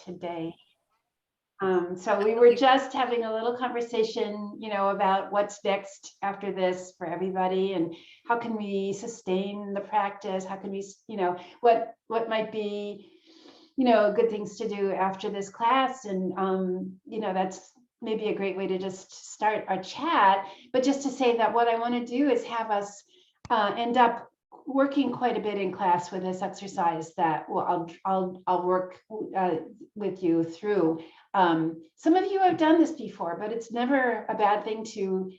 today. So we were just having a little conversation, about what's next after this for everybody, and how can we sustain the practice? How can we, what might be, good things to do after this class? And, that's maybe a great way to just start our chat. But just to say that what I want to do is have us end up working quite a bit in class with this exercise that I'll work with you through. Some of you have done this before, but it's never a bad thing to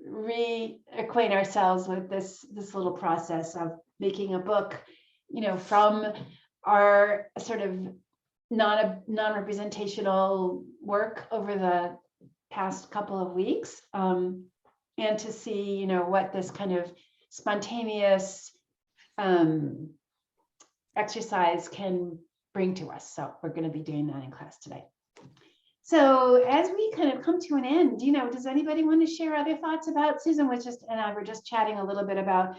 reacquaint ourselves with this little process of making a book, from our sort of non-representational work over the past couple of weeks, and to see, what this kind of spontaneous exercise can bring to us. So we're going to be doing that in class today. So as we kind of come to an end, does anybody want to share other thoughts about Susan and I were just chatting a little bit about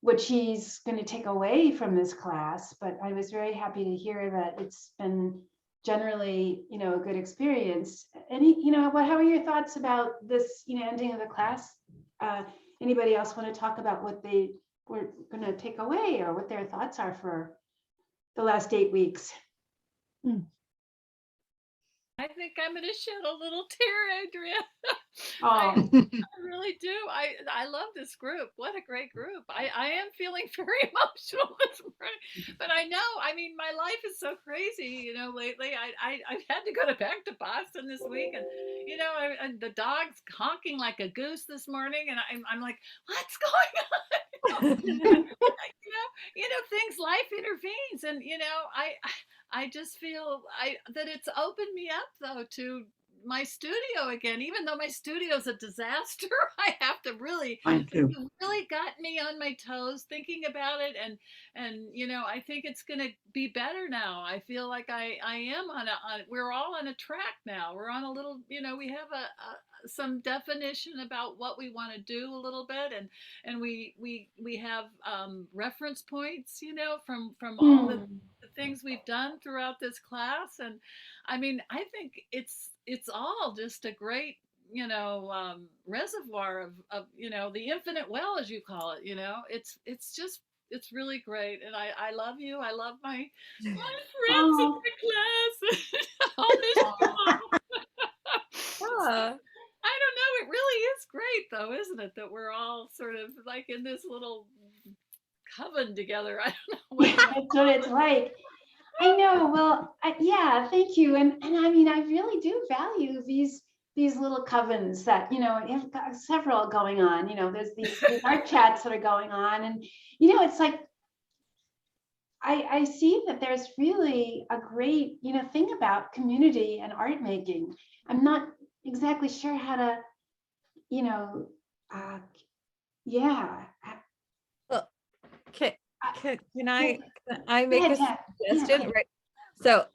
what she's going to take away from this class, but I was very happy to hear that it's been generally, a good experience. How are your thoughts about this, ending of the class? Anybody else want to talk about what they were going to take away or what their thoughts are for the last 8 weeks? I think I'm going to shed a little tear, Adria. Oh. I really do. I love this group. What a great group. I am feeling very emotional this morning, but I know, my life is so crazy, lately. I've had to go back to Boston this week, and, and the dog's honking like a goose this morning, and I'm like, what's going on? Things, life intervenes, and, I just feel that it's opened me up, though, to my studio again. Even though my studio's a disaster, I have to really, it really got me on my toes thinking about it, and I think it's going to be better now. I feel like I am we're all on a track now. We're on a little, we have some definition about what we want to do a little bit, and we have reference points, from all the things we've done throughout this class. And I think it's all just a great, reservoir of the infinite well, as you call it. It's really great, and I love you. I love my friends in the class. All this I don't know. It really is great, though, isn't it? That we're all sort of like in this little coven together. I don't know. That's what it's like. I know. Well, yeah, thank you. And I really do value these little covens that, have got several going on. There's these art chats that are going on. And, it's like, I see that there's really a great, thing about community and art making. I'm not exactly sure how to, yeah. Well, can I make a suggestion? Yeah. Right. So,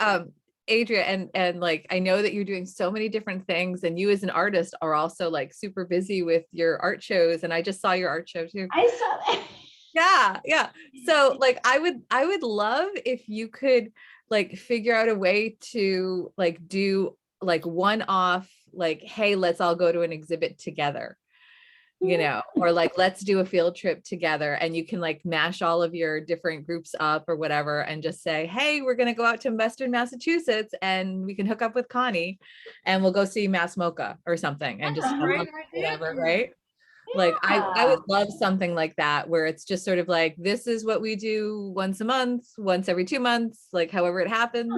Adria, and like, I know that you're doing so many different things, and you as an artist are also like super busy with your art shows. And I just saw your art show too. I saw that. Yeah. So like, I would love if you could like figure out a way to like do like one-off, like, hey, let's all go to an exhibit together, or like, let's do a field trip together, and you can like mash all of your different groups up or whatever, and just say, hey, we're going to go out to Western Massachusetts, and we can hook up with Connie, and we'll go see Mass MoCA or something, and just whatever, right? Yeah. Like, I would love something like that, where it's just sort of like, this is what we do once a month, once every 2 months, like however it happens.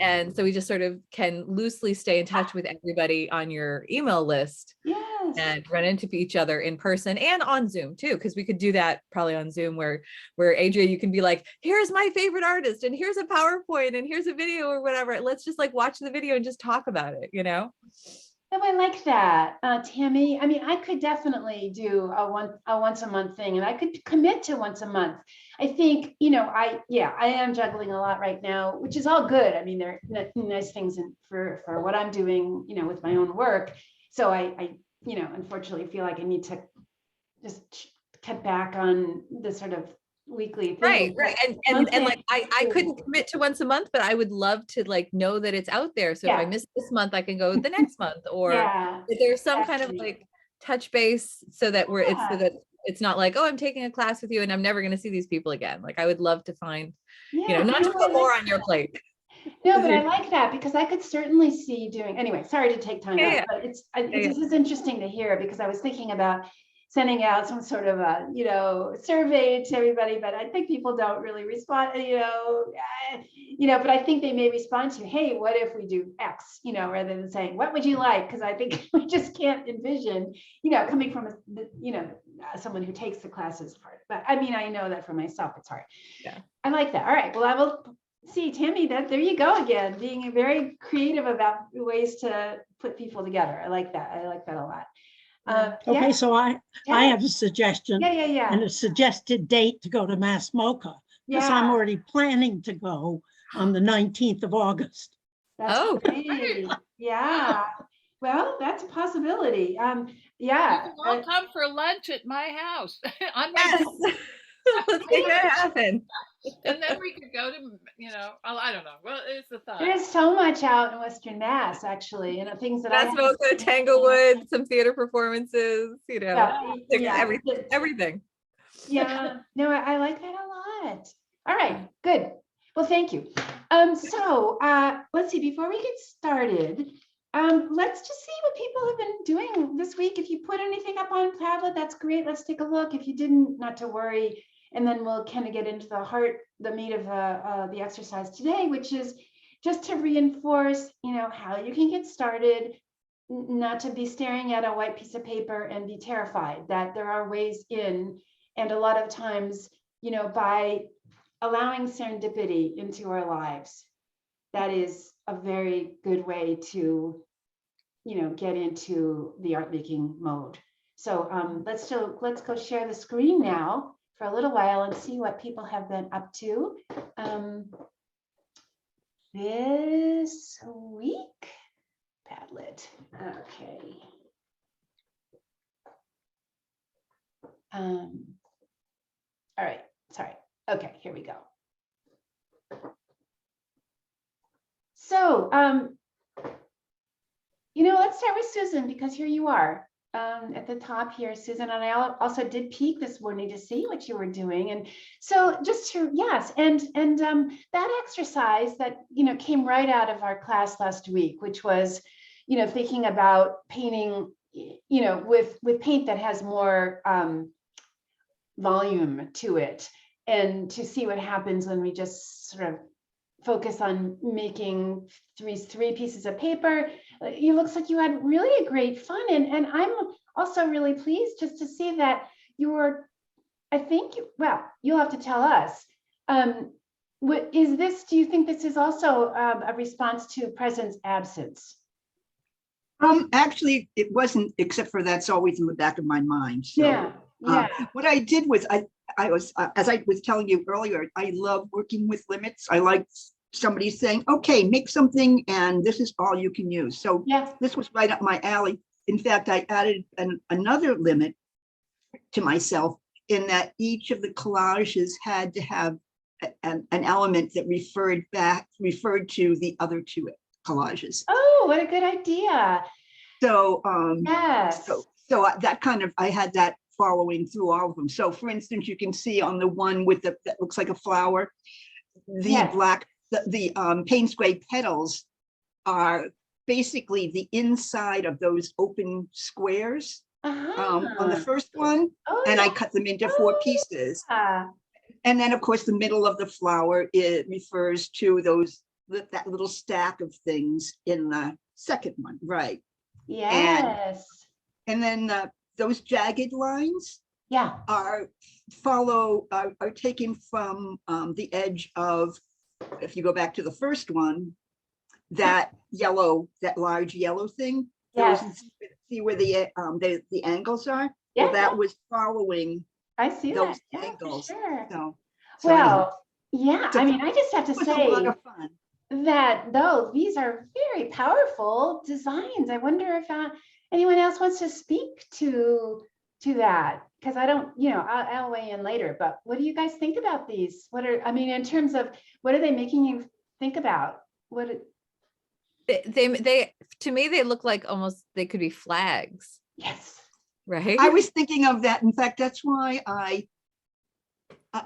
And so we just sort of can loosely stay in touch with everybody on your email list. Yes. And run into each other in person and on Zoom too, because we could do that probably on Zoom, where Adria, you can be like, here's my favorite artist, and here's a PowerPoint, and here's a video or whatever. Let's just like watch the video and just talk about it, Oh, I like that, Tammy. I could definitely do a once a month thing, and I could commit to once a month. I think, I am juggling a lot right now, which is all good. There are nice things for what I'm doing, with my own work. So I unfortunately feel like I need to just cut back on the sort of weekly Right, thing. right. but And monthly, like I couldn't commit to once a month, but I would love to like know that it's out there. So if I Yeah, miss this month, I can go the next month, or yeah, if there's some kind of exactly. like touch base so that so Yeah, that it's not like, oh, I'm taking a class with you and I'm never going to see these people again. Like I would love to find, yeah. not to put more on your plate. No, 'Cause but I you're- like that because I could certainly see doing, anyway, sorry to take time Yeah, out, yeah, but yeah, yeah. this is interesting to hear because I was thinking about sending out some sort of a, survey to everybody, but I think people don't really respond, but I think they may respond to, hey, what if we do X, rather than saying, what would you like? Because I think we just can't envision, coming from someone who takes the classes part. But I mean, I know that for myself, it's hard. Yeah. I like that. All right. Well, I will see, Tammy, there you go again, being very creative about ways to put people together. I like that. I like that a lot. Okay, Yeah, so I yeah, have a suggestion yeah. and a suggested date to go to Mass MoCA, because I'm Yeah, already planning to go on the 19th of August. that's Oh, great. Yeah. Well, that's a possibility. Yeah. You can all come for lunch at my house on my yes. Let's make that happen. and then we could go to, I don't know. Well, it's a thought. There's so much out in Western Mass, actually, things that I Mass haven't MoCA, seen. Tanglewood, some theater performances, Yeah, yeah. everything. Yeah, no, I like that a lot. All right, good. Well, thank you. So let's see, before we get started, let's just see what people have been doing this week. If you put anything up on Padlet, that's great. Let's take a look. If you didn't, not to worry. And then we'll kind of get into the meat of the exercise today, which is just to reinforce, how you can get started, not to be staring at a white piece of paper and be terrified, that there are ways in. And a lot of times, by allowing serendipity into our lives, that is a very good way to, get into the art making mode. So let's go share the screen now for a little while and see what people have been up to this week. Padlet. Okay. All right, sorry. Okay, here we go. So, let's start with Susan, because here you are at the top here, Susan. And I also did peek this morning to see what you were doing. And so just to, yes, and that exercise that, came right out of our class last week, which was, thinking about painting, with paint that has more volume to it, and to see what happens when we just sort of focus on making three pieces of paper. It looks like you had really a great fun, and I'm also really pleased just to see that you were, I think, well, you'll have to tell us. What is this? Do you think this is also a response to presence absence? Actually, it wasn't, except for that's always in the back of my mind. So, Yeah. what I did was I was, as I was telling you earlier, I love working with limits. I like somebody saying, okay, make something and this is all you can use. So Yes. this was right up my alley. In fact, I added another limit to myself in that each of the collages had to have an element that referred to the other two collages. Oh, what a good idea. So, Yes. so that kind of, I had that following through all of them. So for instance, you can see on the one with that looks like a flower, the Yes. black, the Payne's gray petals are basically the inside of those open squares on the first one. Oh, And yeah. I cut them into 4 pieces. And then of course, the middle of the flower, it refers to that little stack of things in the second one, right? Yes. And then those jagged lines Yeah. are taken from the edge of, if you go back to the first one, that large yellow thing. Yes. See where the angles are? Yeah, Well, that was following I see those that. Yeah, for angles. sure. So Well, yeah, So I mean, I just have to it was a lot say of fun. that these are very powerful designs. I wonder if anyone else wants to speak to that. because I don't, I'll weigh in later, but what do you guys think about these? In terms of, what are they making you think about? They to me, they look like almost, they could be flags, Yes. right? I was thinking of that. In fact, that's why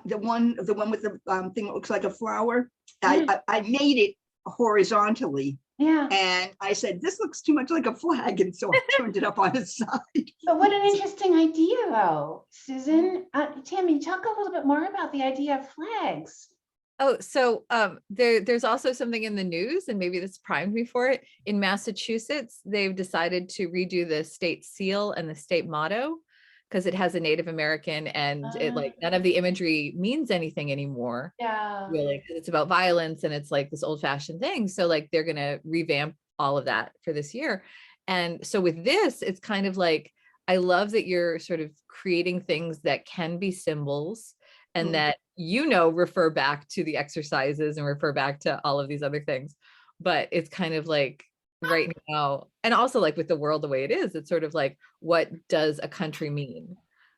the one with the thing that looks like a flower, I made it horizontally. Yeah. And I said, this looks too much like a flag. And so I turned it up on its side. But what an interesting idea, though, Susan. Tammy, talk a little bit more about the idea of flags. Oh, so there's also something in the news, and maybe this primed me for it. In Massachusetts, they've decided to redo the state seal and the state motto because it has a Native American, and it like none of the imagery means anything anymore. Yeah. Really, 'cause it's about violence and it's like this old fashioned thing. So like they're gonna revamp all of that for this year. And so with this, it's kind of like, I love that you're sort of creating things that can be symbols and that, refer back to the exercises and refer back to all of these other things. But it's kind of like right now, and also like with the world the way it is, it's sort of like, what does a country mean?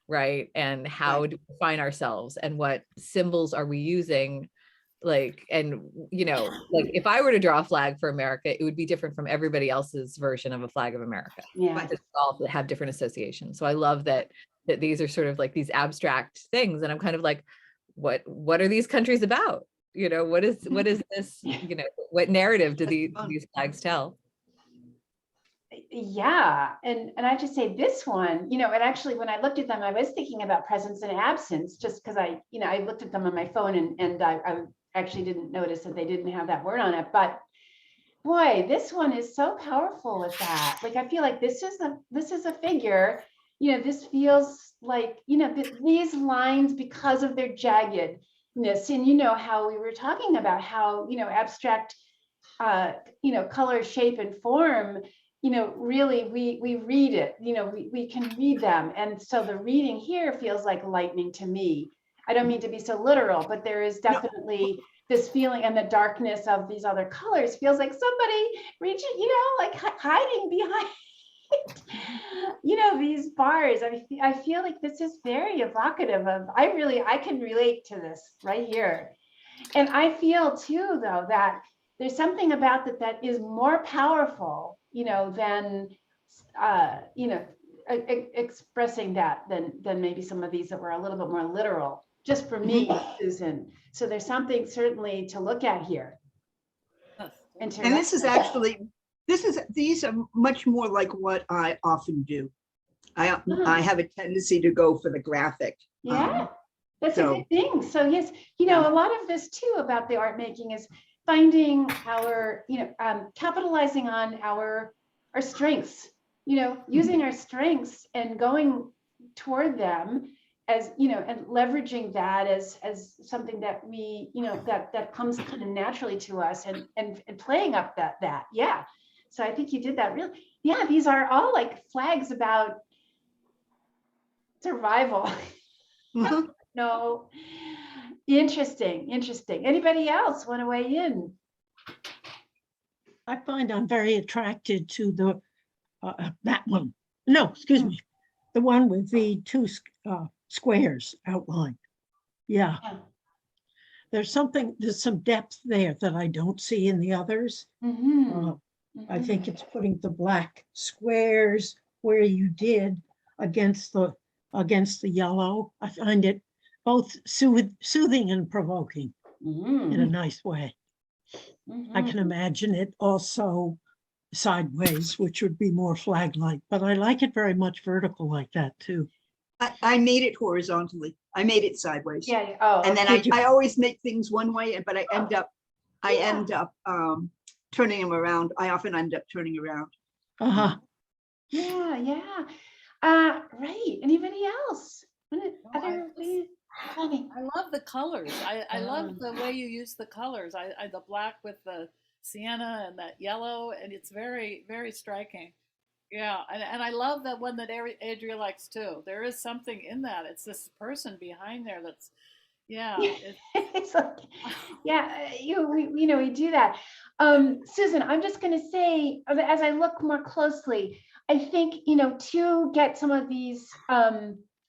Right. And how do we define ourselves, and what symbols are we using? Like, and like if I were to draw a flag for America, it would be different from everybody else's version of a flag of America. Yeah. Just all have different associations. So I love that these are sort of like these abstract things. And I'm kind of like, what are these countries about? What is this, what narrative do these flags tell? Yeah. And I have to say this one, and actually when I looked at them, I was thinking about presence and absence, just because I looked at them on my phone and I actually didn't notice that they didn't have that word on it. But boy, this one is so powerful with that. Like, I feel like this is a figure, this feels like, these lines, because of their jaggedness, and how we were talking about how, abstract, color, shape, and form, really we read it, we can read them. And so the reading here feels like lightning to me. I don't mean to be so literal, but there is definitely this feeling, and the darkness of these other colors feels like somebody reaching, like hiding behind, these bars. I feel like this is very evocative of, I can relate to this right here. And I feel too, though, that there's something about that is more powerful, than, expressing that than maybe some of these that were a little bit more literal, just for me, Susan. So there's something certainly to look at here. And this is actually, these are much more like what I often do. I have a tendency to go for the graphic. Yeah, that's a good thing. So yes, a lot of this too about the art making is finding our, capitalizing on our strengths, using our strengths and going toward them as, and leveraging that as something that we, that comes kind of naturally to us, and playing up that. Yeah. So I think you did that really. Yeah, these are all like flags about survival. No. Interesting. Anybody else want to weigh in? I find I'm very attracted to the that one. No, excuse me, the one with the two squares outlined. Yeah. There's some depth there that I don't see in the others. I think it's putting the black squares where you did against the yellow. I find it both soothing and provoking in a nice way. I can imagine it also sideways, which would be more flag-like, but I like it very much vertical like that too. I made it horizontally. I made it sideways. Yeah. Oh, and then I always make things one way, but I end up turning them around. I often end up turning around. Yeah. Right. Anybody else? I love the colors. I love the way you use the colors. The black with the sienna and that yellow, and it's very, very striking. Yeah, and I love that one that Adria likes too. There is something in that. It's this person behind there that's, it's like, we do that. Susan, I'm just going to say, as I look more closely, I think, to get some of these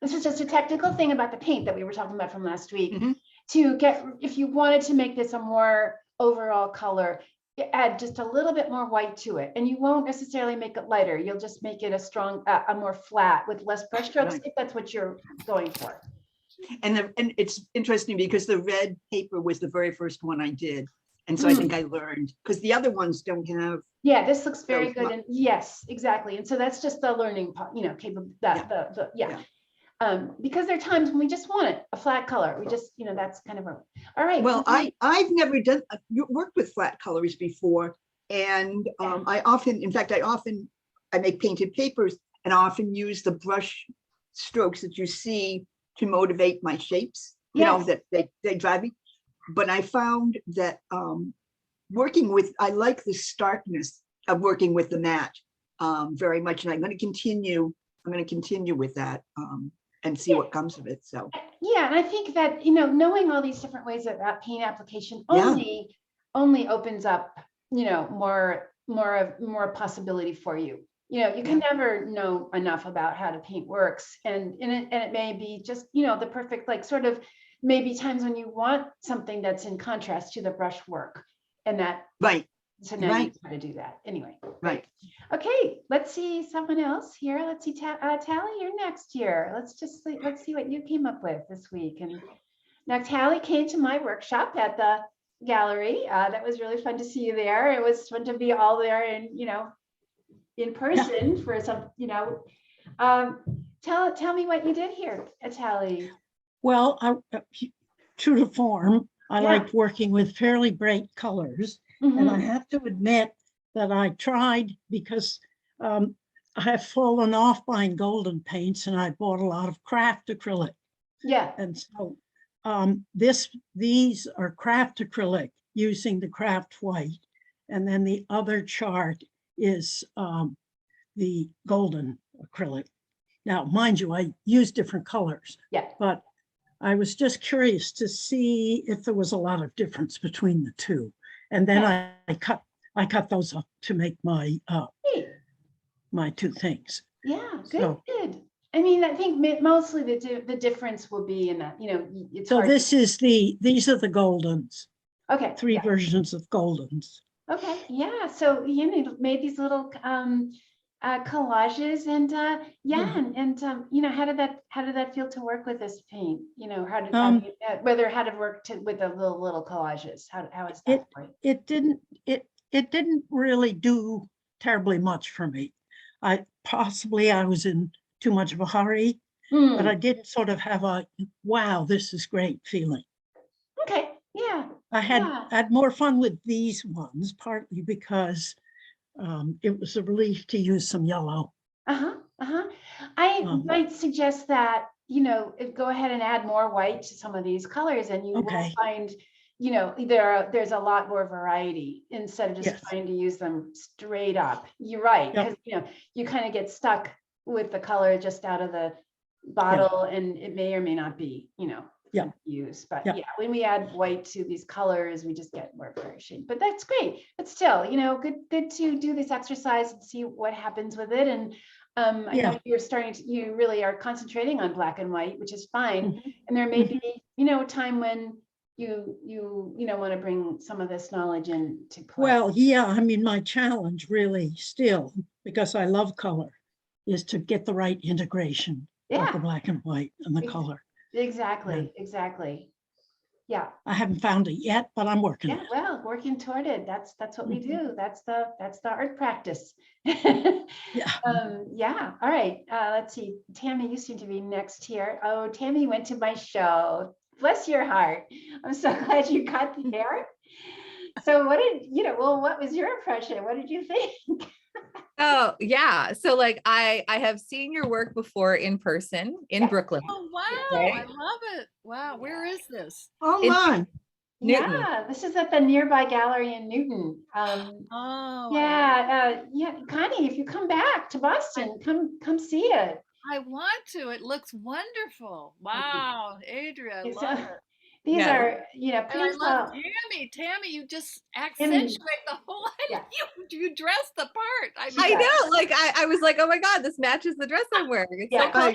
this is just a technical thing about the paint that we were talking about from last week. Mhm. To get, if you wanted to make this a more overall color, add just a little bit more white to it, and you won't necessarily make it lighter. You'll just make it a strong, a more flat with less brush strokes, Right. if that's what you're going for. And it's interesting because the red paper was the very first one I did. And so I think I learned, because the other ones don't have, Yeah, this looks very it's good. not- And yes, exactly. And so that's just the learning part, capable, that, yeah. Because there are times when we just want it, a flat color. We just, that's kind of all right. well, so great. I've never done, worked with flat colors before. And I often, in fact, I make painted papers and I often use the brush strokes that you see to motivate my shapes, Yes. that they drive me. But I found that I like the starkness of working with the matte very much. And I'm going to continue with that and see what comes of it. So, Yeah, and I think that, knowing all these different ways about paint application Yeah. only opens up, more possibility for you. You can never know enough about how the paint works, and it may be just, the perfect, like, sort of maybe times when you want something that's in contrast to the brush work, and that, right, so now you Right. know how to do that. Anyway, right. okay, let's see someone else here. Let's see, Tally, you're next here. Let's see what you came up with this week. And now Tally came to my workshop at the gallery. That was really fun to see you there. It was fun to be all there and, in person for some, tell me what you did here, Tally. Well, true to form, I Yeah. liked working with fairly bright colors. And I Mhm. have to admit that I tried because I have fallen off buying golden paints and I bought a lot of craft acrylic. Yeah, And so these are craft acrylic using the craft white. And then the other chart is the golden acrylic. Now, mind you, I use different colors, yeah. but I was just curious to see if there was a lot of difference between the two. And then I cut those up to make my Hey, my two things. yeah, good, So- good. I mean, I think mostly the difference will be in that, it's So hard. these are the goldens, Okay. three yeah. versions of goldens. Okay, yeah, so made these little collages and how did that feel to work with this paint? How to work with the little collages? How is that for you? It didn't really do terribly much for me. I was in too much of a hurry, but I did sort of have a wow, this is great feeling. Okay, yeah, I had Yeah. had more fun with these ones, partly because it was a relief to use some yellow. I Um, might suggest that, go ahead and add more white to some of these colors and you will Okay. find, there's a lot more variety instead of just Yes. trying to use them straight up. You're right, Yep. because, you kind of get stuck with the color just out of the bottle and it may or may not be, Yeah. fun to use. But Yeah. yeah, when we add white to these colors, we just get more variation. But that's great. But still, good to do this exercise and see what happens with it. And I Yeah. know you really are concentrating on black and white, which is fine. Mhm. And there may be, a time when you want to bring some of this knowledge into play. Well, yeah, I mean, my challenge really still, because I love color, is to get the right integration of Yeah. the black and white and the Ex- color. Exactly. Yeah. I haven't found it yet, but I'm working Yeah, on it. well, working toward it. That's what we do. That's the art practice. Yeah. Yeah. All right. Let's see. Tammy, you seem to be next here. Oh, Tammy went to my show. Bless your heart. I'm so glad you got there. So what was your impression? What did you think? Oh yeah. So like I have seen your work before in person in Yeah. Brooklyn. Oh, wow. Right. I love it. Wow. Where is this? Hold It's- on. Newton. Yeah, this is at the nearby gallery in Newton. Oh, Connie, if you come back to Boston, come see it. I want to. It looks wonderful. Wow. Adria, I It's love a- it. These Yeah. are, you know, And I please love don't. Tammy, you just Tammy, accentuate the whole, yeah. you dress the part. I mean, I Yeah. know, like I was like, oh my God, this matches the dress I'm wearing. It's so Yeah.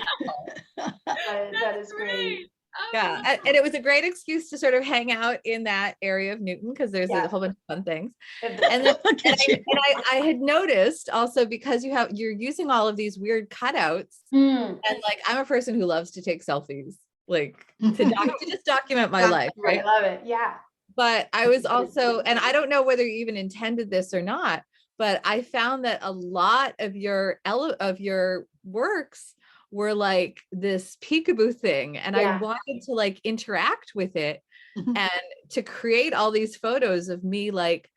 cool. That is great. Oh, Yeah, no. and it was a great excuse to sort of hang out in that area of Newton because there's Yeah. a whole bunch of fun things. And And then Look and at you. I had noticed also because you're using all of these weird cutouts, Mm, and like I'm a person who loves to take selfies, like to just document my Yeah, life, I right? love it. Yeah. But I was also, and I don't know whether you even intended this or not, but I found that a lot of your works were like this peekaboo thing, and I Yeah. wanted to like interact with it Mhm. and to create all these photos of me like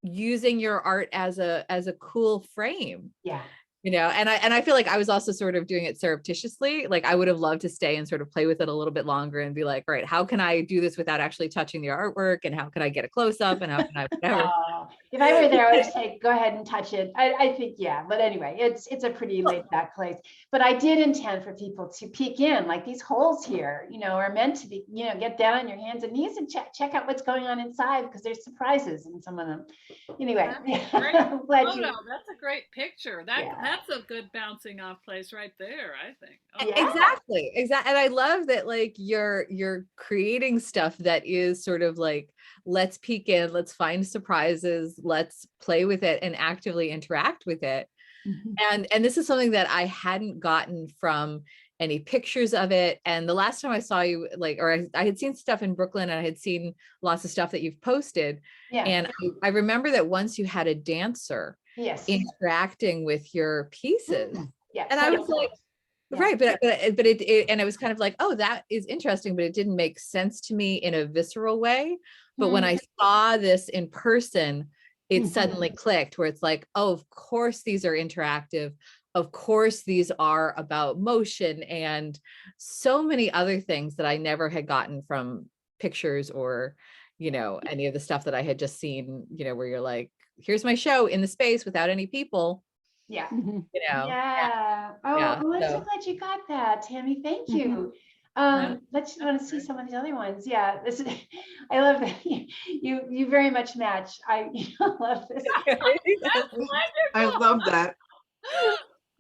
using your art as a cool frame, Yeah. you know. And I feel like I was also sort of doing it surreptitiously. Like I would have loved to stay and sort of play with it a little bit longer and be like, all right, how can I do this without actually touching the artwork, and how can I get a close up, and how can I whatever. Oh, if I were there, I would say, go ahead and touch it. I think, yeah, but anyway, it's a pretty laid back place. But I did intend for people to peek in, like these holes here, you know, are meant to be, you know, get down on your hands and knees and check out what's going on inside, because there's surprises in some of them. Anyway, That's a great I'm glad photo. you, That's a great picture. Yeah. That's a good bouncing off place right there, I think. Oh, Yeah. Exactly. And I love that like you're creating stuff that is sort of like, let's peek in, let's find surprises, let's play with it and actively interact with it. Mhm. And this is something that I hadn't gotten from any pictures of it. And the last time I saw you, like, or I had seen stuff in Brooklyn, and I had seen lots of stuff that you've posted. yeah, And I remember that once you had a dancer yes, interacting with your pieces. yeah. And I so- was like, Yeah. right, but it and it was kind of like, oh, that is interesting, but it didn't make sense to me in a visceral way. But when I saw this in person, it Mhm. suddenly clicked, where it's like, oh, of course these are interactive. Of course these are about motion and so many other things that I never had gotten from pictures or, you know, any of the stuff that I had just seen, you know, where you're like, here's my show in the space without any people, Yeah. Mhm. you know. Yeah. Oh, Yeah, well, I'm so so- glad you got that, Tammy. Thank Mhm. you. Yeah. Let's want to see some of these other ones. Yeah, this is, I love that you very much match. I love this. I love that.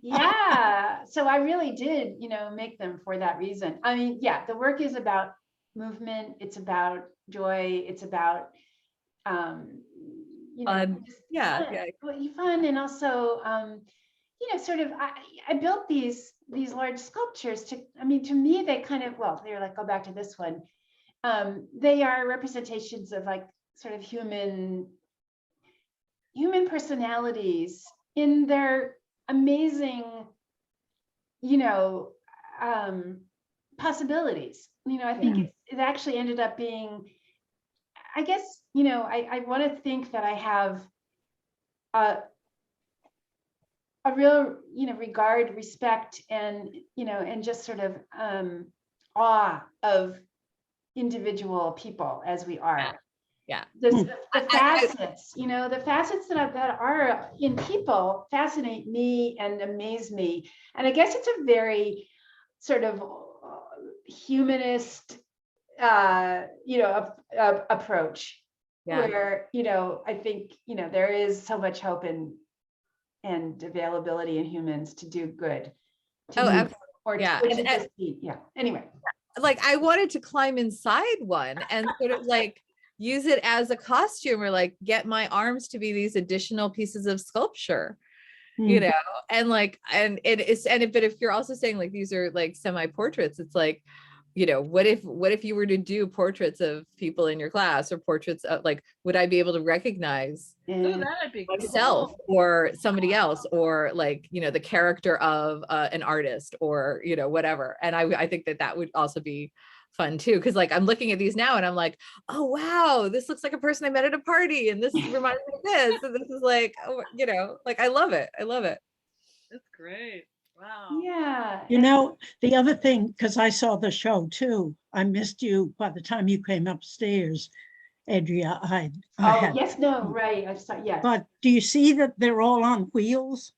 Yeah. So I really did, you know, make them for that reason. I mean, yeah, the work is about movement. It's about joy. It's about, you know, Fun. just Yeah, fun, yeah. fun, and also, you know, sort of, I built these large sculptures to, I mean, to me, they kind of, well, they're like, go back to this one. They are representations of like sort of human personalities in their amazing, you know, possibilities. You know, I think it actually ended up being, I guess, you know, I want to think that I have a real, you know, regard, respect, and, you know, and just sort of awe of individual people as we are. Yeah. The I- facets, you know, the facets that are in people fascinate me and amaze me. And I guess it's a very sort of humanist, you know, approach, Yeah. where, you know, I think, you know, there is so much hope and availability in humans to do good. To Oh, do- absolutely. or Yeah, to and- just be, yeah. Anyway, Like I wanted to climb inside one and sort of like use it as a costume, or like get my arms to be these additional pieces of sculpture, you know. And like, and it is, and but if you're also saying like these are like semi-portraits, it's like, you know, what if you were to do portraits of people in your class, or portraits of like, would I be able to recognize Oh, and that'd be cool. myself or somebody else, or like, you know, the character of an artist, or, you know, whatever. And I think that would also be fun too, because like I'm looking at these now and I'm like, oh wow, this looks like a person I met at a party, and this reminds me of this, and this is like, oh, you know, like I love it. That's great. Wow. yeah. You know, the other thing, because I saw the show too, I missed you by the time you came upstairs, Adria. I Oh, had, yes, no, right. I saw, yes. but do you see that they're all on wheels?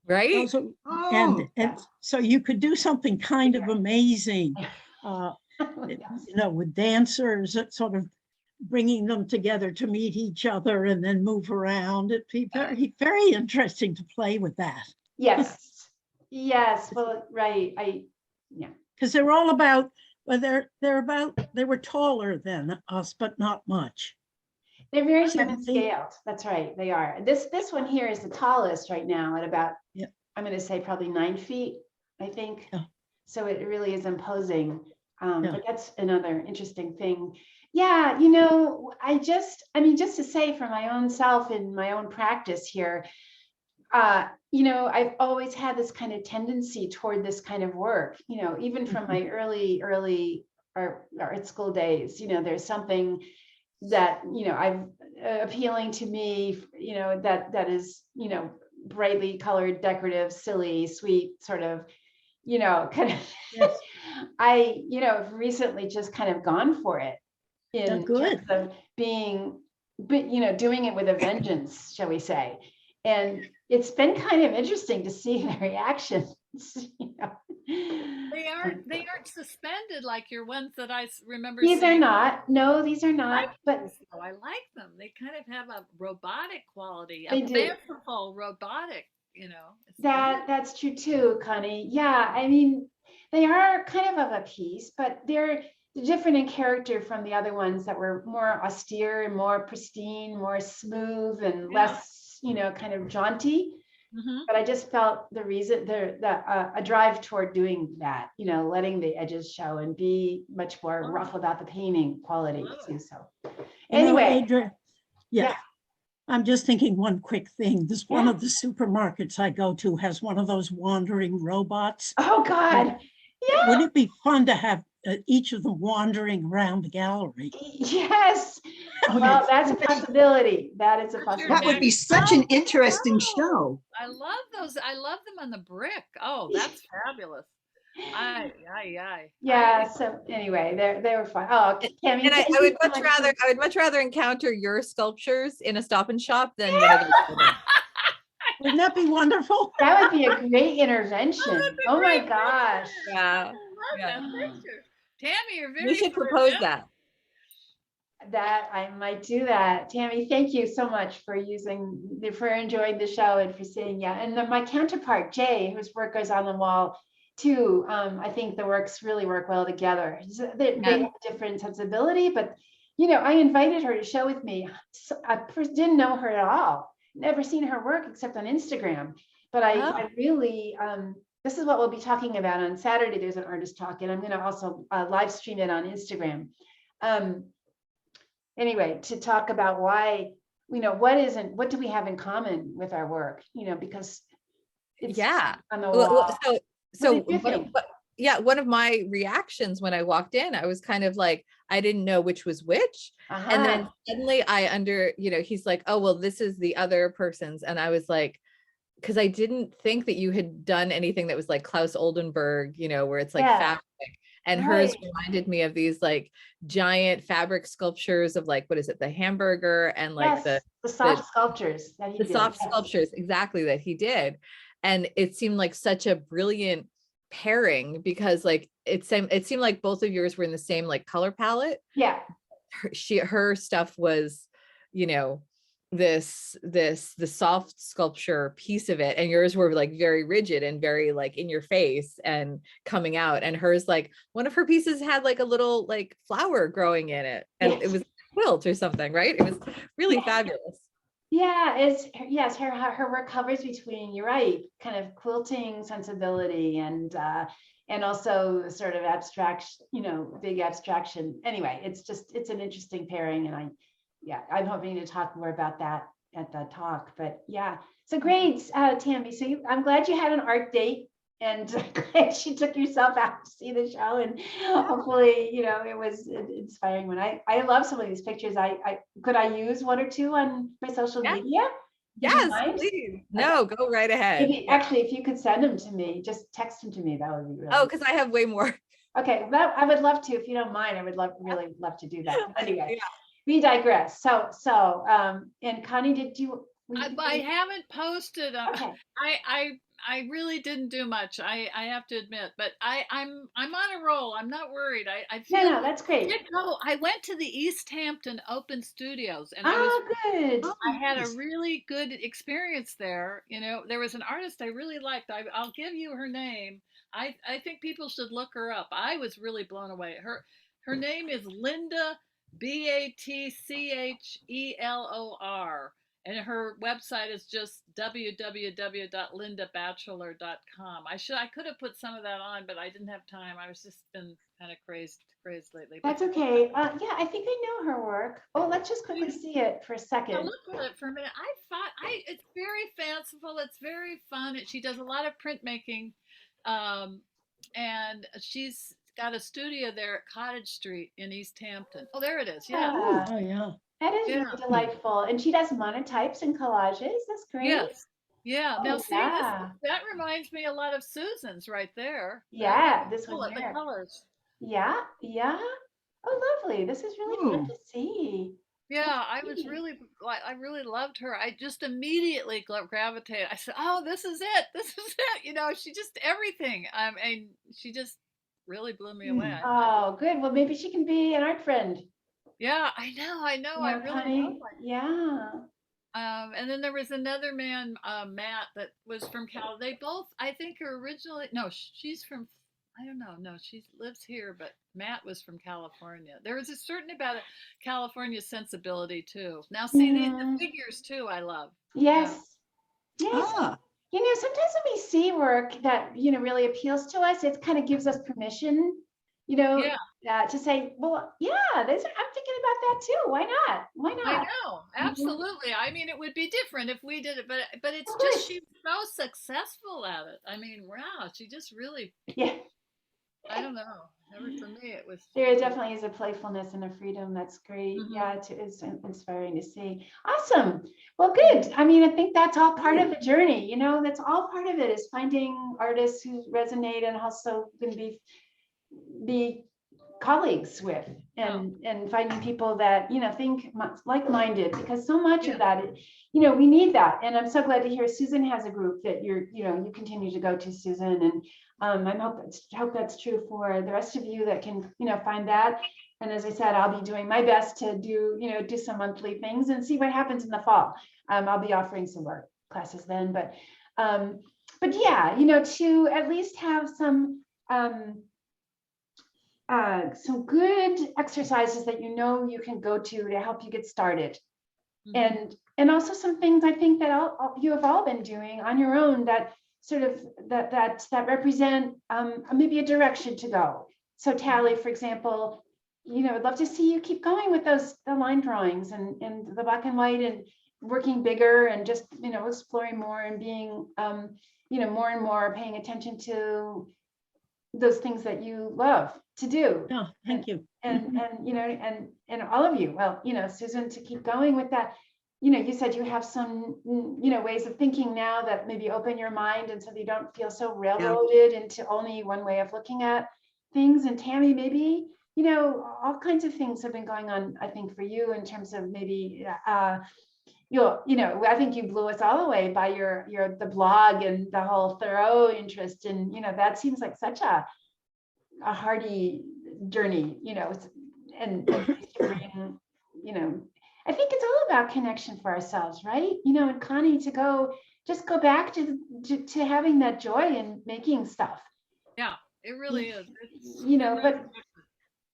Right. Those are- Oh, and so you could do something kind of amazing. Yes. you know, with dancers, it's sort of bringing them together to meet each other and then move around. It'd be very, very interesting to play with that. Yes, yes, well, right, yeah, Because they're all about, well, they were taller than us, but not much. they're very human 17. scaled, that's right, they are. This one here is the tallest right now at about, Yeah. I'm gonna say probably 9 feet, I think. Yeah. So it really is imposing, Yeah. but that's another interesting thing. Yeah, you know, I mean, just to say for my own self in my own practice here, you know, I've always had this kind of tendency toward this kind of work, you know, even from my early art school days, you know, there's something that, you know, I've appealing to me, you know, that is, you know, brightly colored, decorative, silly, sweet, sort of, you know, kind of, Yes. I, you know, have recently just kind of gone for it in good. terms of being, but, you know, doing it with a vengeance, shall we say. And it's been kind of interesting to see the reactions, you know. They aren't suspended like your ones that remember These are seeing. not, no, these are I not, like but those, though. I like them. They kind of have a robotic quality, they a do. fanciful robotic, you know. It's That's true too, Connie. Yeah, I mean, they are kind of a piece, but they're different in character from the other ones that were more austere and more pristine, more smooth and Yeah. less, you know, kind of jaunty. Mhm. But I just felt the reason a drive toward doing that, you know, letting the edges show and be much more Love rough it. about the painting quality Love too. it. So You know, anyway, Adrian, yeah. yeah. I'm just thinking one quick thing. This one Yeah. of the supermarkets I go to has one of those wandering robots. Oh God. Yeah. Wouldn't it be fun to have each of them wandering around the gallery? Yes. Oh, Well, yes. that's a possibility. That is a That's your That would be possibility. such an Oh, interesting wow. show. I love those. I love them on the brick. Oh, that's fabulous. Aye. Yeah. So anyway, they were fun. Oh, Tammy, And I thank would you so much much rather, for- I would much rather encounter your sculptures in a Stop and Shop than one of those. others. Wouldn't that be wonderful? That would be a great intervention. that'd be Oh my great. gosh. Yeah, I love yeah. that picture. Tammy, you're very We should propose that. That I might do that. Tammy, thank you so much for enjoying the show and for saying, yeah. And then my counterpart, Jay, whose work goes on the wall too. I think the works really work well together. They Yeah. have a different sensibility, but you know, I invited her to show with me. So I didn't know her at all. Never seen her work except on Instagram. But Oh. I really, this is what we'll be talking about on Saturday. There's an artist talk, and I'm going to also live stream it on Instagram. Anyway, to talk about why, you know, what do we have in common with our work, you know, because it's Yeah. on the Well, wall. So did you think? yeah, one of my reactions when I walked in, I was kind of like, I didn't know which was which. And then suddenly you know, he's like, oh, well, this is the other person's. And I was like, because I didn't think that you had done anything that was like Klaus Oldenburg, you know, where it's like Yeah. fabric. And hers Right. reminded me of these like giant fabric sculptures of like, what is it, the hamburger and like Yes, the soft sculptures that he the did. soft Yes. sculptures, exactly, that he did. And it seemed like such a brilliant pairing because like it seemed like both of yours were in the same like color palette. Yeah. Her stuff was, you know, the soft sculpture piece of it, and yours were like very rigid and very like in your face and coming out. And hers, like one of her pieces had like a little like flower growing in it, and it was a quilt or something, right? It was really fabulous. Yeah, yes, her work covers between, you're right, kind of quilting sensibility and also sort of abstraction, you know, big abstraction. Anyway, it's an interesting pairing, and I'm hoping to talk more about that at the talk. But yeah, so great, Tammy. So I'm glad you had an art date, and glad you took yourself out to see the show, and hopefully, you know, it was inspiring. When I love some of these pictures. Could I use one or two on my social media? Would you Yes, mind? please. No, go right ahead. Actually, if you could send them to me, just text them to me. That would be really. Oh, because I have way more. Okay, I would love to. If you don't mind, I would really love to do that. Anyway, Yeah. we digress. So, and Connie, did you? I haven't posted. Okay. I really didn't do much. I have to admit, but I'm on a roll. I'm not worried. I No, feel no, that's great. did go. I went to the East Hampton Open Studios, and Oh, good. Oh, I had a nice. really good experience there. You know, there was an artist I really liked. I'll give you her name. I think people should look her up. I was really blown away. Her name is Linda Batchelor, and her website is just www.lindabachelor.com. I could have put some of that on, but I didn't have time. I was just been kind of crazed lately. But That's okay. Yeah, I think I know her work. Oh, let's just quickly see it for a yeah, second. look at it for a minute. It's very fanciful. It's very fun. She does a lot of printmaking, um, and she's got a studio there at Cottage Street in East Hampton. Oh, there it is. Yeah, Yeah, Oh, yeah. that is yeah, really delightful. And she does monotypes and collages. That's great. yes, yeah. Now Oh, see this. yeah. That reminds me a lot of Susan's right there. Yeah, this one The here. colors. Yeah, yeah. Oh, lovely. This is really fun Ooh. to see. Yeah, I was Neat. really like I really loved her. I just immediately gravitated. I said, "Oh, this is it. This is it." You know, she just everything. And she just really blew me away. Hmm. Oh, good. Well, maybe she can be an art friend. Yeah, I know, I know. I Yeah, really Connie. love her. Yeah. And then there was another man, Matt, that was from Cal. They both, I think, are originally no, she's from. I don't know. No, she lives here, but Matt was from California. There was a certain about a California sensibility too. Now, see the Mhm. figures too. I love. Yes. Yes. Ah, You know, sometimes when we see work that, you know, really appeals to us, it kind of gives us permission, you know, Yeah, to say, well, yeah, I'm thinking about that too. Why not? Why I not? know, absolutely. I mean, it would be different if we did it, but it's Of just course. she's so successful at it. I mean, wow, she just really. Yeah. I don't know. Never for me, it was. There definitely is a playfulness and a freedom that's great. Mhm. Yeah, it's inspiring to see. Awesome. Well, good. I mean, I think that's all part of the journey. You know, that's all part of it is finding artists who resonate and also can be colleagues with and finding people that you know think like-minded because so much Yeah. of that you know we need that and I'm so glad to hear Susan has a group that you continue to go to, Susan, and I hope that's true for the rest of you that can find that. And as I said, I'll be doing my best to do some monthly things and see what happens in the fall. I'll be offering some work classes then, but yeah, to at least have some good exercises that you can go to help you get started. Mhm. And also some things I think that you have all been doing on your own that sort of that represent maybe a direction to go. So Tally, for example, I'd love to see you keep going with the line drawings and the black and white and working bigger and just exploring more and being more and more paying attention to those things that you love to do. Oh, thank you. And all of you, well, Susan, to keep going with that. You said you have some ways of thinking now that maybe open your mind and so that you don't feel so railroaded into only one way of looking at things. And Tammy, maybe all kinds of things have been going on, I think, for you in terms of maybe I think you blew us all away by the blog and the whole Thoreau interest. And that seems like such a hearty journey, and bring, I think it's all about connection for ourselves, right? And Connie, to go back to having that joy in making stuff. Yeah, it really is.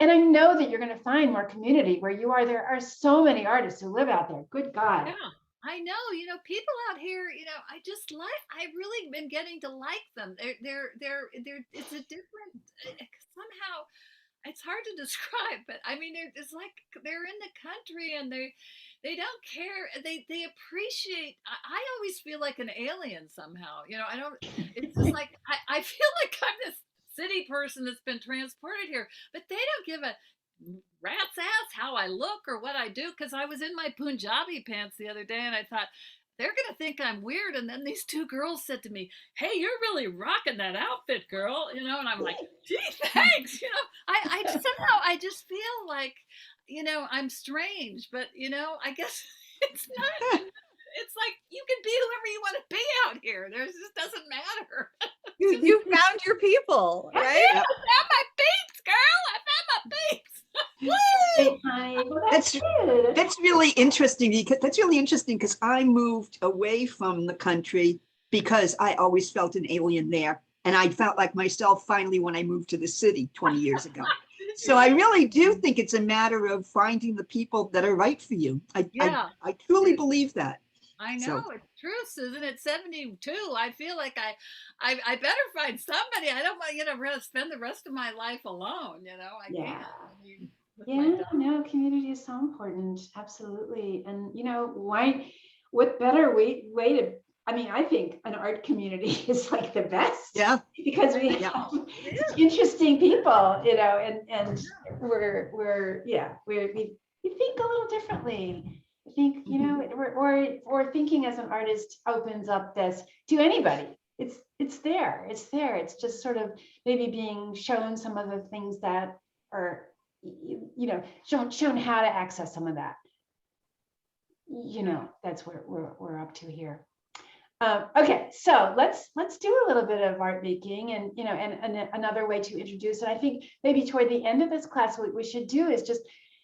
And I know that you're going to find more community where you are. There are so many artists who live out there. Good God. Yeah, I know. People out here. I've really been getting to like them. They're. It's a different. Somehow, it's hard to describe, but I mean, it's like they're in the country and they don't care. They appreciate. I always feel like an alien somehow. I don't. It's just like I feel like I'm this city person that's been transported here, but they don't give a rat's ass how I look or what I do, because I was in my Punjabi pants the other day and I thought they're gonna think I'm weird. And then these two girls said to me, "Hey, you're really rocking that outfit, girl," and I'm like, "Gee, thanks." I somehow I just feel like I'm strange, but I guess it's not. It's like you can be whoever you want to be out here. There's just doesn't matter. You found your people, right? I found my peeps, girl. I found my peeps. Great, honey. Well, that's good. That's really interesting because I moved away from the country because I always felt an alien there. And I felt like myself finally when I moved to the city 20 years ago. So I really do think it's a matter of finding the people that are right for you. Yeah. I truly believe that. I know So- it's true, Susan. At 72, I feel like I better find somebody. I don't want to spend the rest of my life alone. I Yeah. can't. I mean, with my Yeah, dog. no, community is so important. Absolutely. And what better way to, I mean, I think an art community is like the best. Yeah. Because we Yeah. have such interesting people, and we think a little differently. I think, or thinking as an artist opens up this to anybody. It's there. It's just sort of maybe being shown some of the things that are, shown how to access some of that. That's what we're up to here. Okay, so let's do a little bit of art making, and another way to introduce it. I think maybe toward the end of this class, what we should do is just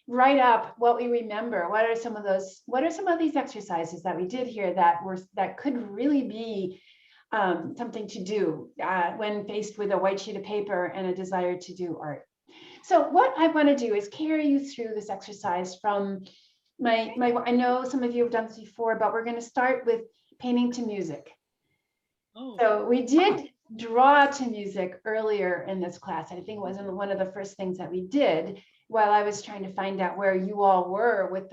write up what we remember. What are some of these exercises that we did here that could really be something to do when faced with a white sheet of paper and a desire to do art. So what I want to do is carry you through this exercise from I know some of you have done this before, but we're going to start with painting to music. Oh. So we did draw to music earlier in this class. I think it was one of the first things that we did while I was trying to find out where you all were with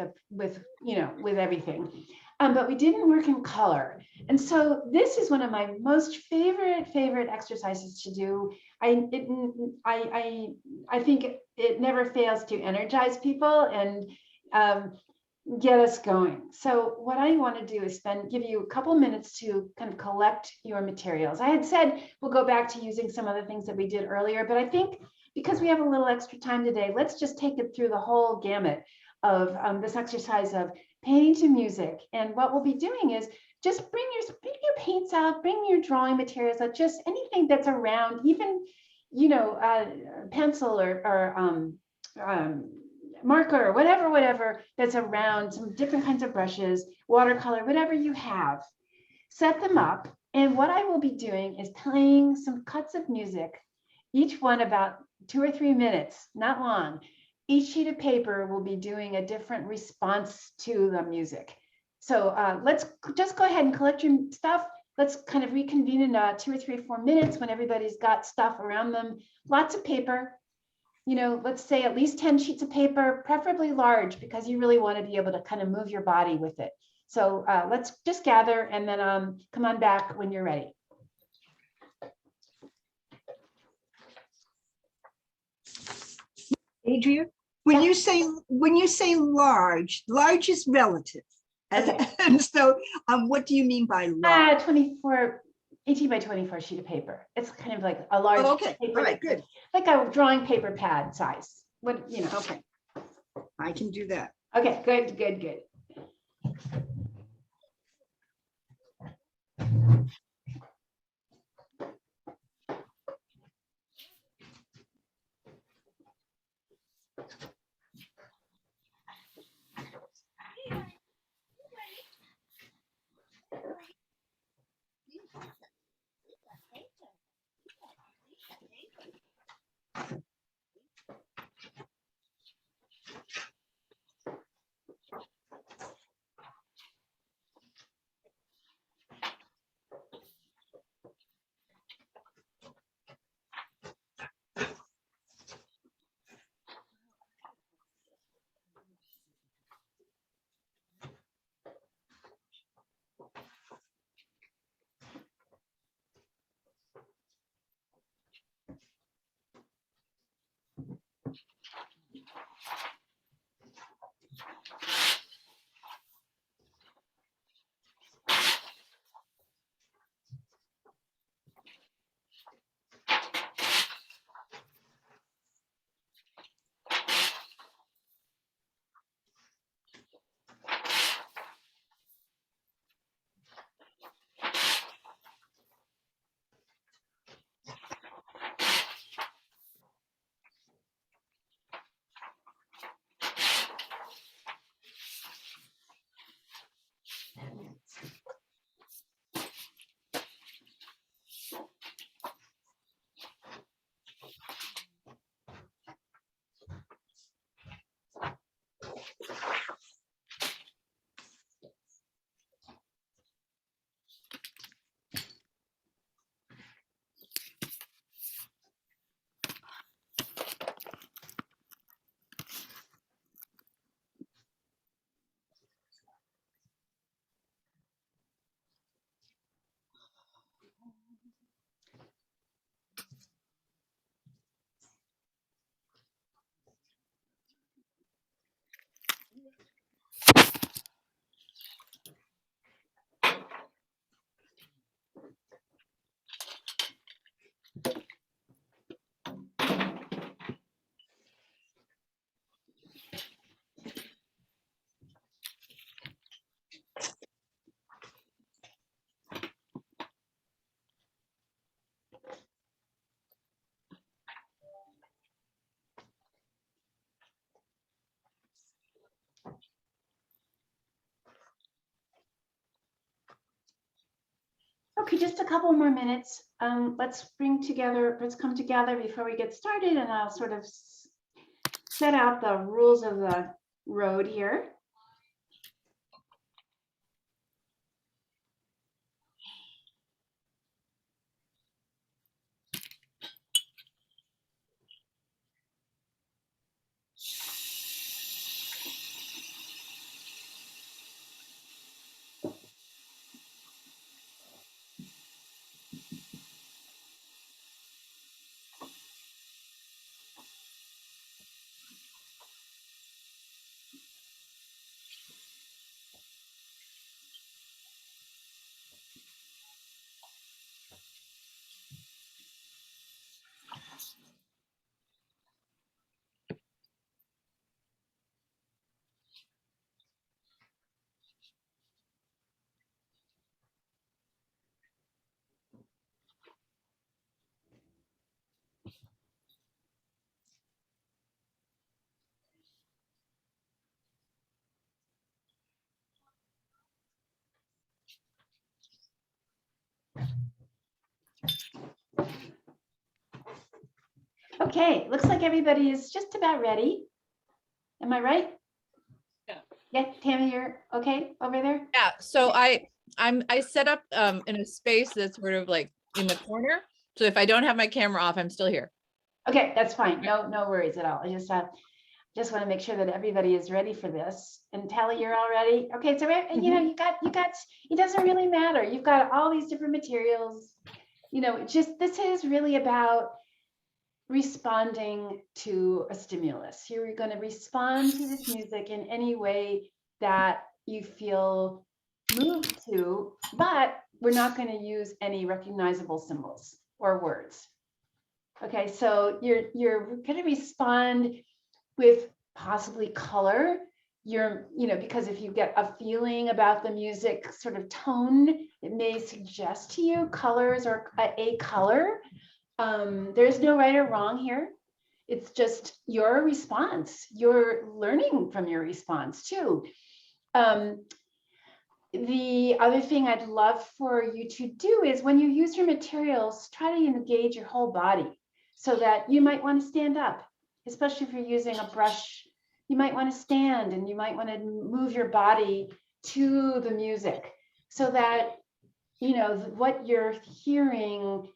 everything. But we didn't work in color. And so this is one of my most favorite exercises to do. I think it never fails to energize people and get us going. So what I want to do is give you a couple minutes to kind of collect your materials. I had said we'll go back to using some of the things that we did earlier, but I think because we have a little extra time today, let's just take it through the whole gamut of this exercise of painting to music. And what we'll be doing is just bring your paints out, bring your drawing materials out, just anything that's around, even pencil or marker or whatever that's around, some different kinds of brushes, watercolor, whatever you have. Set them up. And what I will be doing is playing some cuts of music, each one about 2 or 3 minutes, not long. Each sheet of paper will be doing a different response to the music. So let's just go ahead and collect your stuff. Let's kind of reconvene in 2 or 3 or 4 minutes when everybody's got stuff around them. Lots of paper, let's say at least 10 sheets of paper, preferably large, because you really want to be able to kind of move your body with it. So let's just gather and then come on back when you're ready. Adrian, when you say large is relative. Okay. And so what do you mean by large? 18 by 24 sheet of paper. It's kind of like a large Okay, paper, all right, good. like a drawing paper pad size. Okay, I can do that. Okay, good. Okay, just a couple more minutes. Let's come together before we get started, and I'll sort of set out the rules of the road here. Okay, looks like everybody is just about ready. Am I right? Yeah. Yeah, Tammy, you're okay over there? Yeah, so I set up in a space that's sort of like in the corner. So if I don't have my camera off, I'm still here. Okay, that's fine. No worries at all. I just want to make sure that everybody is ready for this. And Tally, you're all ready? Okay, so you know, you got, it doesn't really matter. You've got all these different materials. You know, this is really about responding to a stimulus. You're going to respond to this music in any way that you feel moved to, but we're not going to use any recognizable symbols or words. Okay, so you're going to respond with possibly color. You know, because if you get a feeling about the music sort of tone, it may suggest to you colors or a color. There's no right or wrong here. It's just your response. You're learning from your response too. The other thing I'd love for you to do is when you use your materials, try to engage your whole body so that you might want to stand up, especially if you're using a brush. You might want to stand and you might want to move your body to the music so that, you know, what you're hearing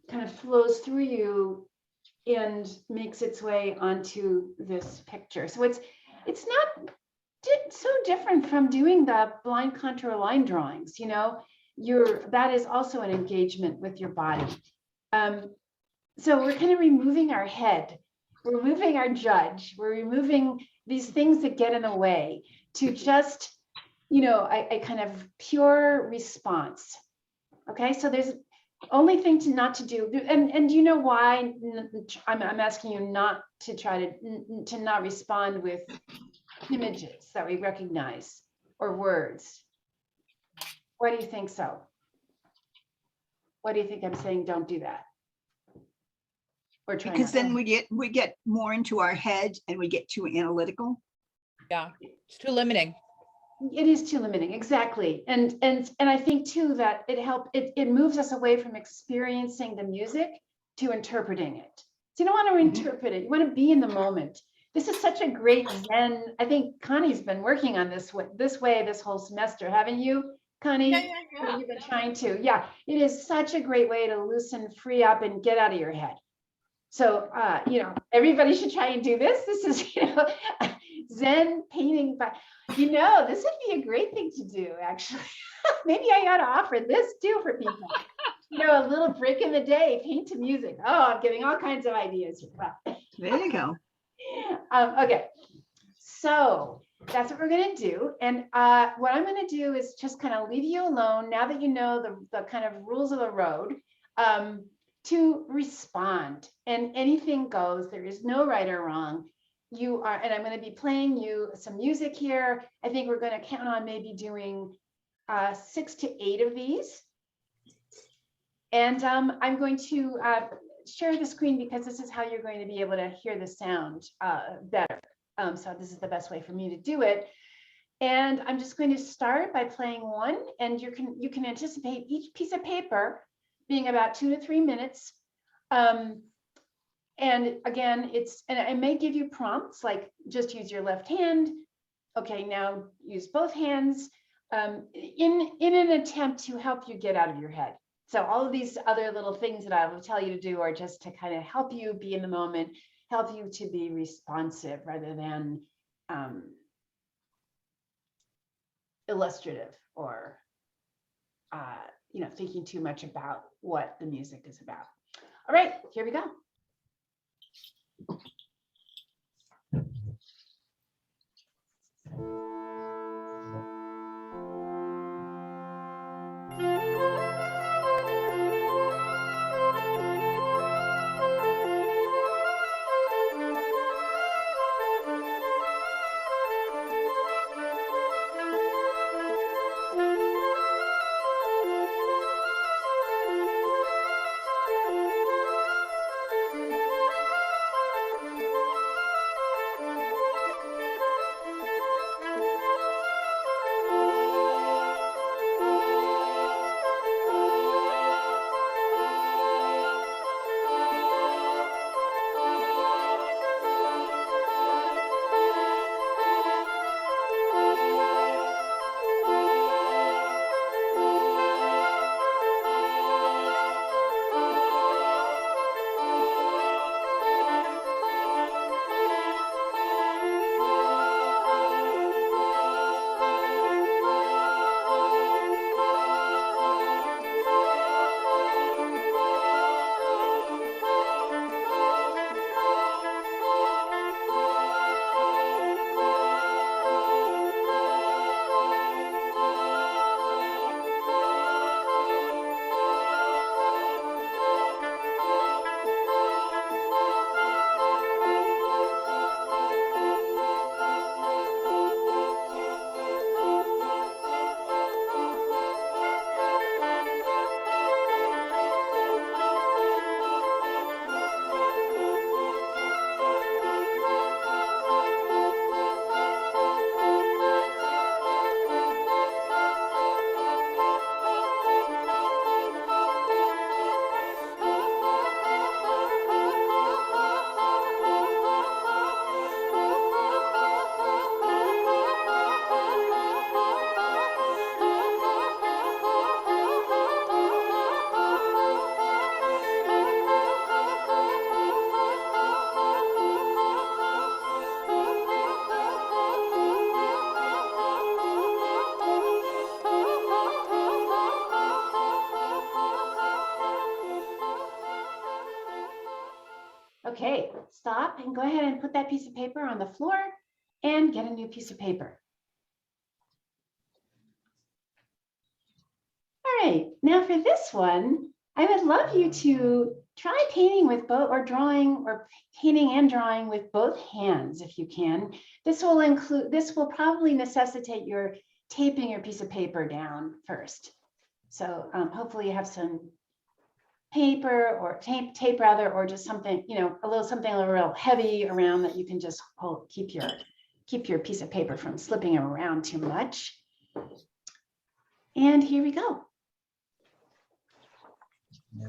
kind of flows through you and makes its way onto this picture. So it's not so different from doing the blind contour line drawings. You know, that is also an engagement with your body. So we're kind of removing our head, we're removing our judge, we're removing these things that get in the way to just, you know, a kind of pure response. Okay, so there's only thing not to do, and you know why I'm asking you not to try to not respond with images that we recognize or words. Why do you think so? Why do you think I'm saying don't do that? Or try Because not then we get more into our head and we get too analytical. Yeah, it's too limiting. It is too limiting, exactly. And I think too that it moves us away from experiencing the music to interpreting it. So you don't want to interpret it, you want to be in the moment. This is such a great Zen. I think Connie's been working on this way this whole semester, haven't you, Connie? Yeah. You've been trying to. Yeah, it is such a great way to loosen, free up, and get out of your head. So, you know, everybody should try and do this. This is, you know, Zen painting, but you know, this would be a great thing to do, actually. Maybe I ought to offer this too for people. You know, a little break in the day, paint to music. Oh, I'm giving all kinds of ideas. Well, There you go. okay, so that's what we're going to do. And what I'm going to do is just kind of leave you alone now that you know the kind of rules of the road. To respond, and anything goes. There is no right or wrong. You are, and I'm going to be playing you some music here. I think we're going to count on maybe doing 6 to 8 of these. And I'm going to share the screen because this is how you're going to be able to hear the sound better. So this is the best way for me to do it. And I'm just going to start by playing one, and you can anticipate each piece of paper being about 2 to 3 minutes. And again, and I may give you prompts like just use your left hand. Okay, now use both hands in an attempt to help you get out of your head. So all of these other little things that I will tell you to do are just to kind of help you be in the moment, help you to be responsive rather than illustrative or thinking too much about what the music is about. All right, here we go. Okay, stop and go ahead and put that piece of paper on the floor and get a new piece of paper. All right, now for this one, I would love you to try painting with both, or drawing, or painting and drawing with both hands if you can. This will probably necessitate your taping your piece of paper down first. So hopefully you have some paper or tape rather, or just something, something a little real heavy around that you can just keep your piece of paper from slipping around too much. And here we go. Yeah.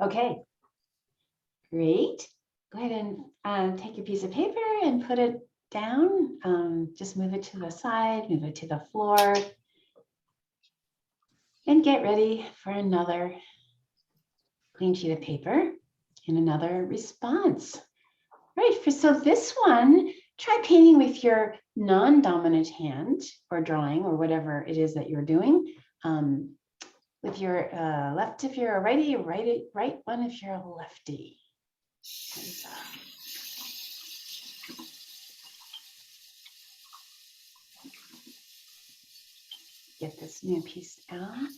Okay, great. Go ahead and take your piece of paper and put it down. Just move it to the side, move it to the floor. And get ready for another clean sheet of paper and another response. Right, so this one, try painting with your non-dominant hand or drawing or whatever it is that you're doing. With your left if you're a righty, right one if you're a lefty. And, get this new piece out.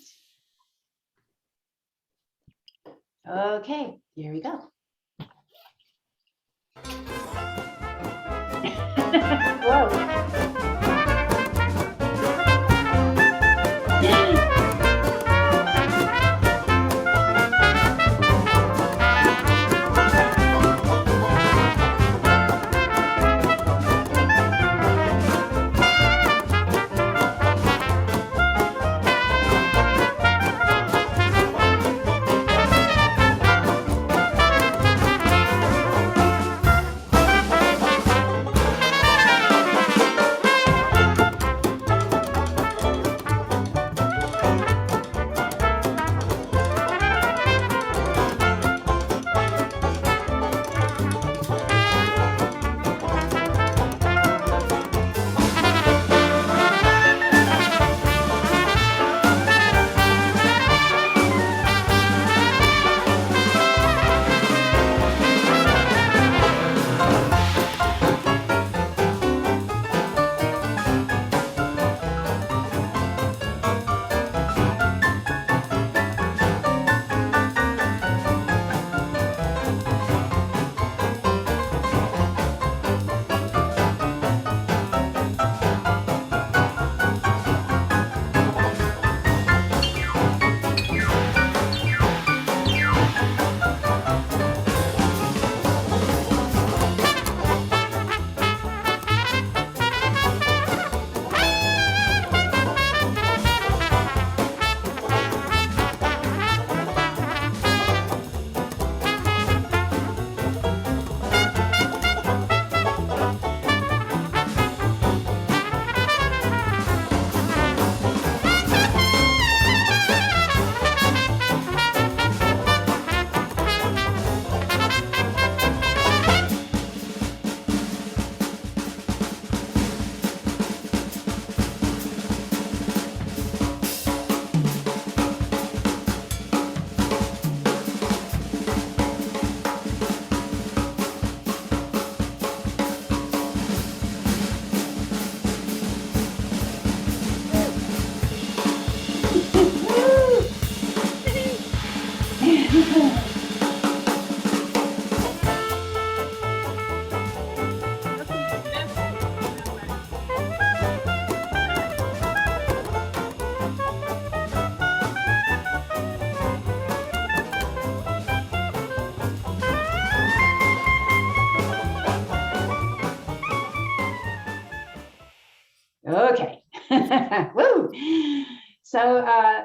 Okay, here we go. Whoa. Okay. Woo. So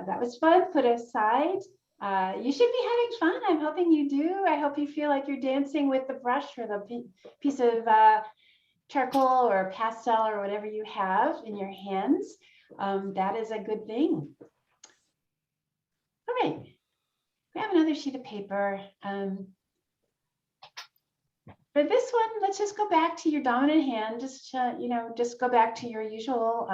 that was fun. Put aside. You should be having fun. I'm hoping you do. I hope you feel like you're dancing with the brush or the piece of charcoal or pastel or whatever you have in your hands. That is a good thing. All right. We have another sheet of paper. For this one, let's just go back to your dominant hand. Just just go back to your usual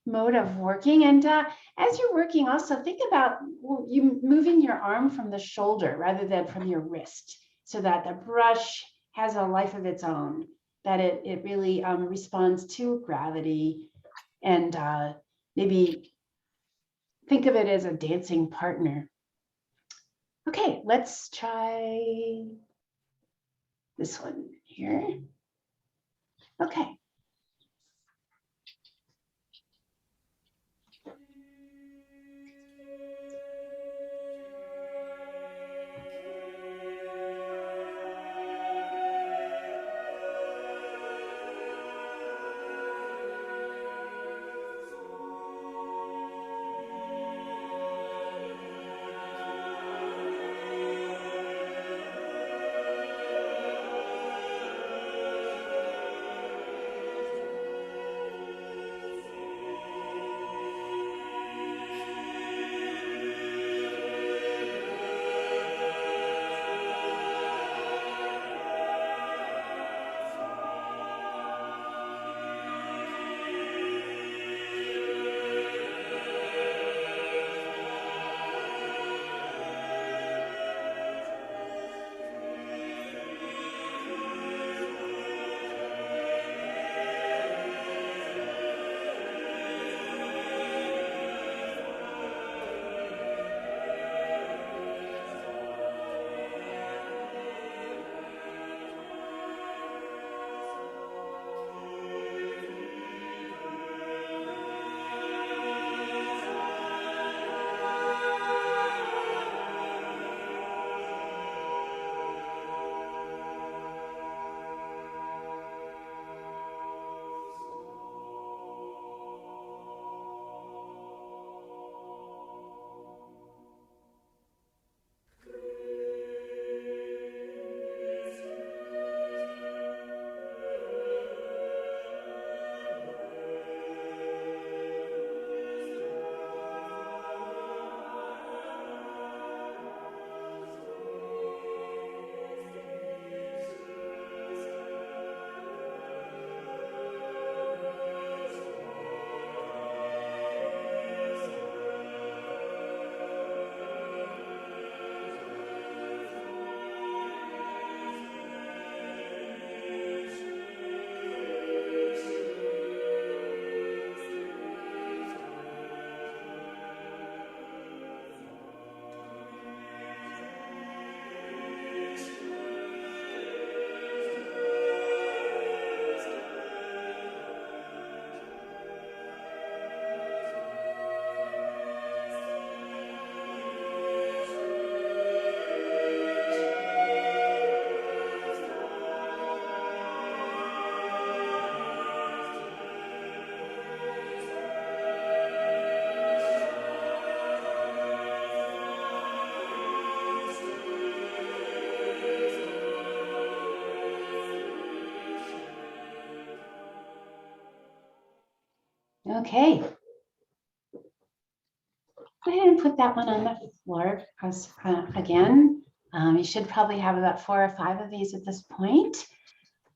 mode of working. And as you're working, also think about you moving your arm from the shoulder rather than from your wrist, so that the brush has a life of its own. That it really responds to gravity, and maybe think of it as a dancing partner. Okay, let's try this one here. Okay. Okay. Go ahead and put that one on the floor again. You should probably have about 4 or 5 of these at this point.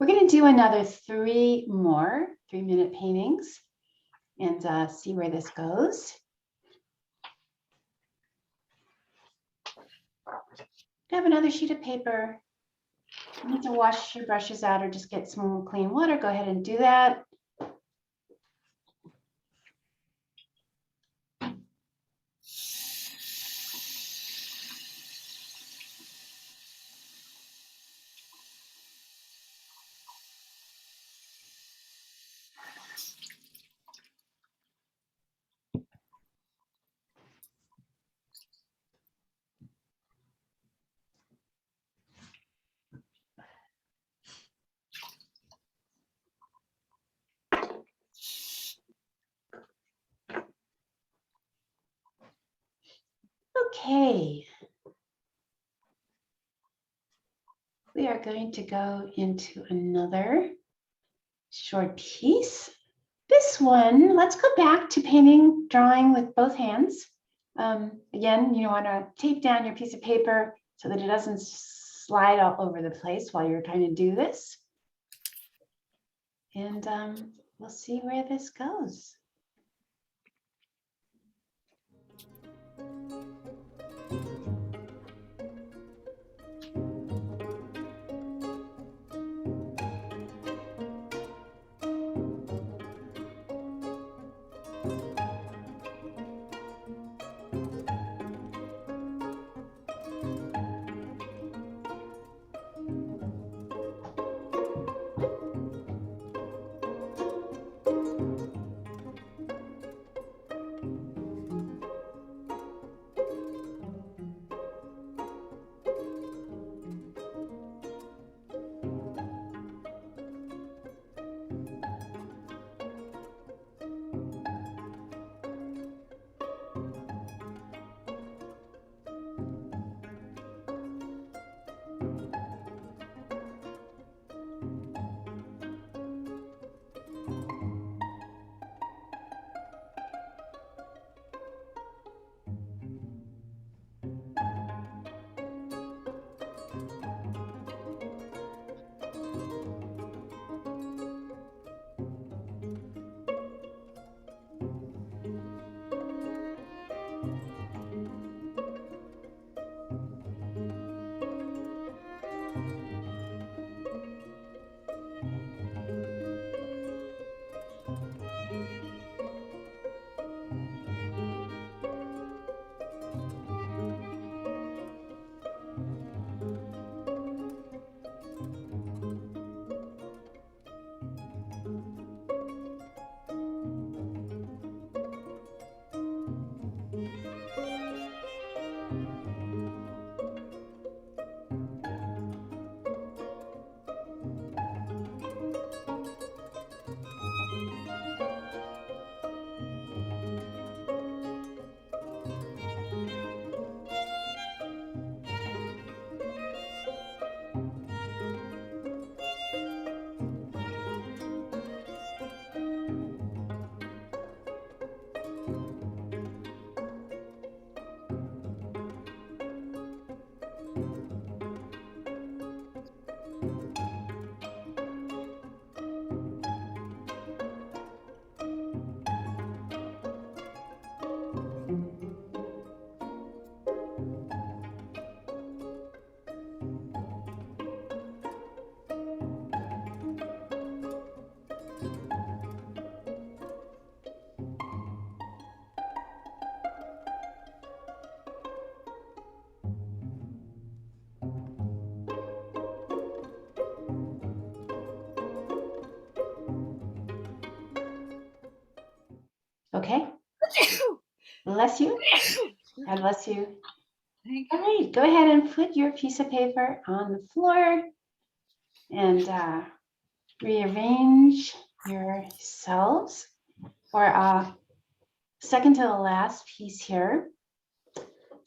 We're going to do another 3 more 3-minute paintings and see where this goes. Grab another sheet of paper. You need to wash your brushes out or just get some clean water. Go ahead and do that. Okay. We are going to go into another short piece. This one, let's go back to painting, drawing with both hands. Again, you want to tape down your piece of paper so that it doesn't slide all over the place while you're trying to do this. And we'll see where this goes. Okay. Bless you. God bless you. Thank All you. right, go ahead and put your piece of paper on the floor and rearrange yourselves for a second to the last piece here.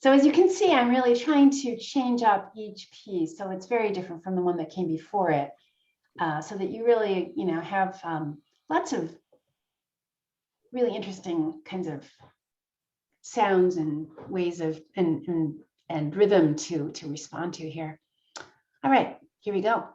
So as you can see, I'm really trying to change up each piece. So it's very different from the one that came before it. So that you really, have lots of really interesting kinds of sounds and ways of and rhythm to respond to here. All right, here we go.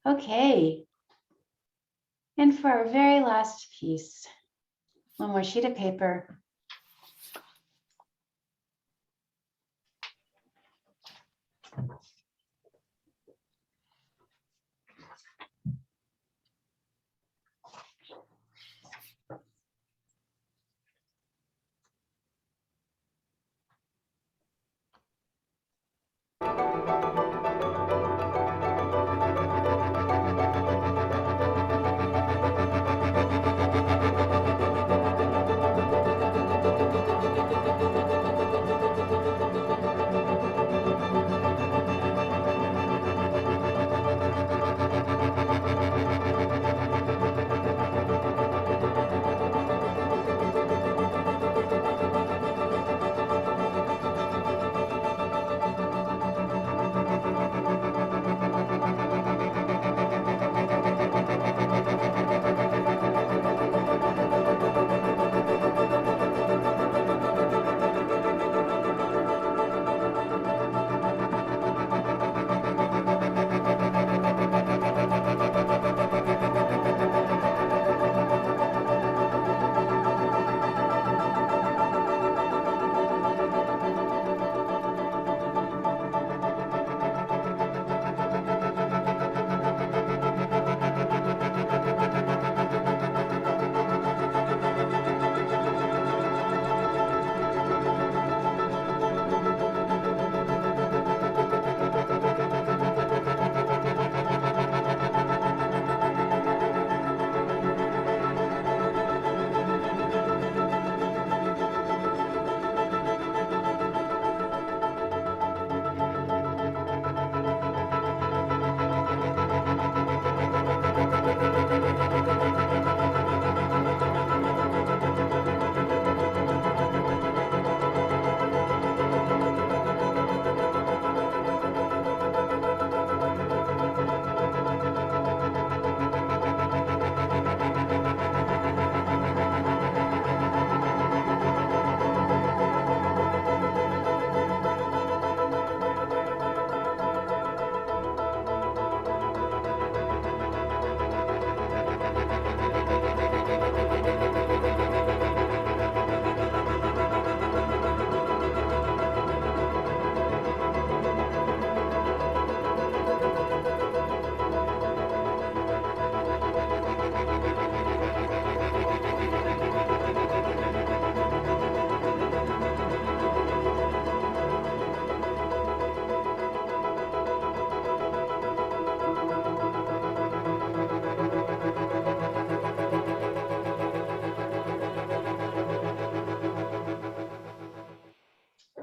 Okay. And for our very last piece, one more sheet of paper.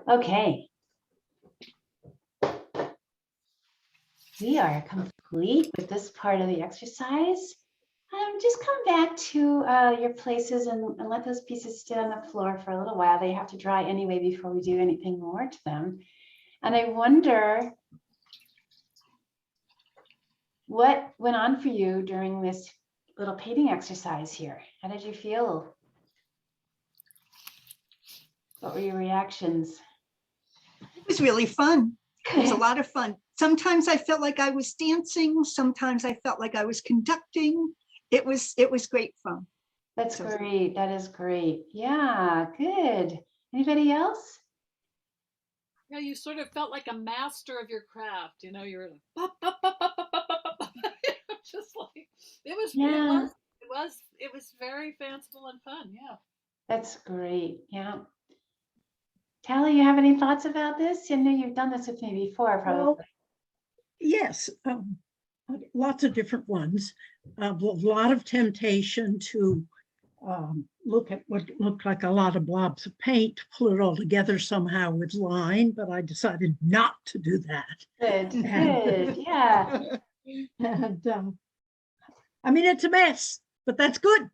Okay. We are complete with this part of the exercise. Just come back to your places and let those pieces sit on the floor for a little while. They have to dry anyway before we do anything more to them. And I wonder what went on for you during this little painting exercise here. How did you feel? What were your reactions? It was really fun. It was a lot of fun. Sometimes I felt like I was dancing. Sometimes I felt like I was conducting. It was great fun. That's great. That is great. Yeah, good. Anybody else? Yeah, you sort of felt like a master of your craft. You know, you were like, "Bop, bop, bop, bop, bop, bop, bop, bop." Just like Yeah. it was very fanciful and fun. Yeah. That's great. Yeah. Tally, you have any thoughts about this? I know you've done this with me before, probably. Well, yes, lots of different ones. A lot of temptation to look at what looked like a lot of blobs of paint, pull it all together somehow with line, but I decided not to do that. Good, good. Yeah. And I mean, it's a mess, but that's good.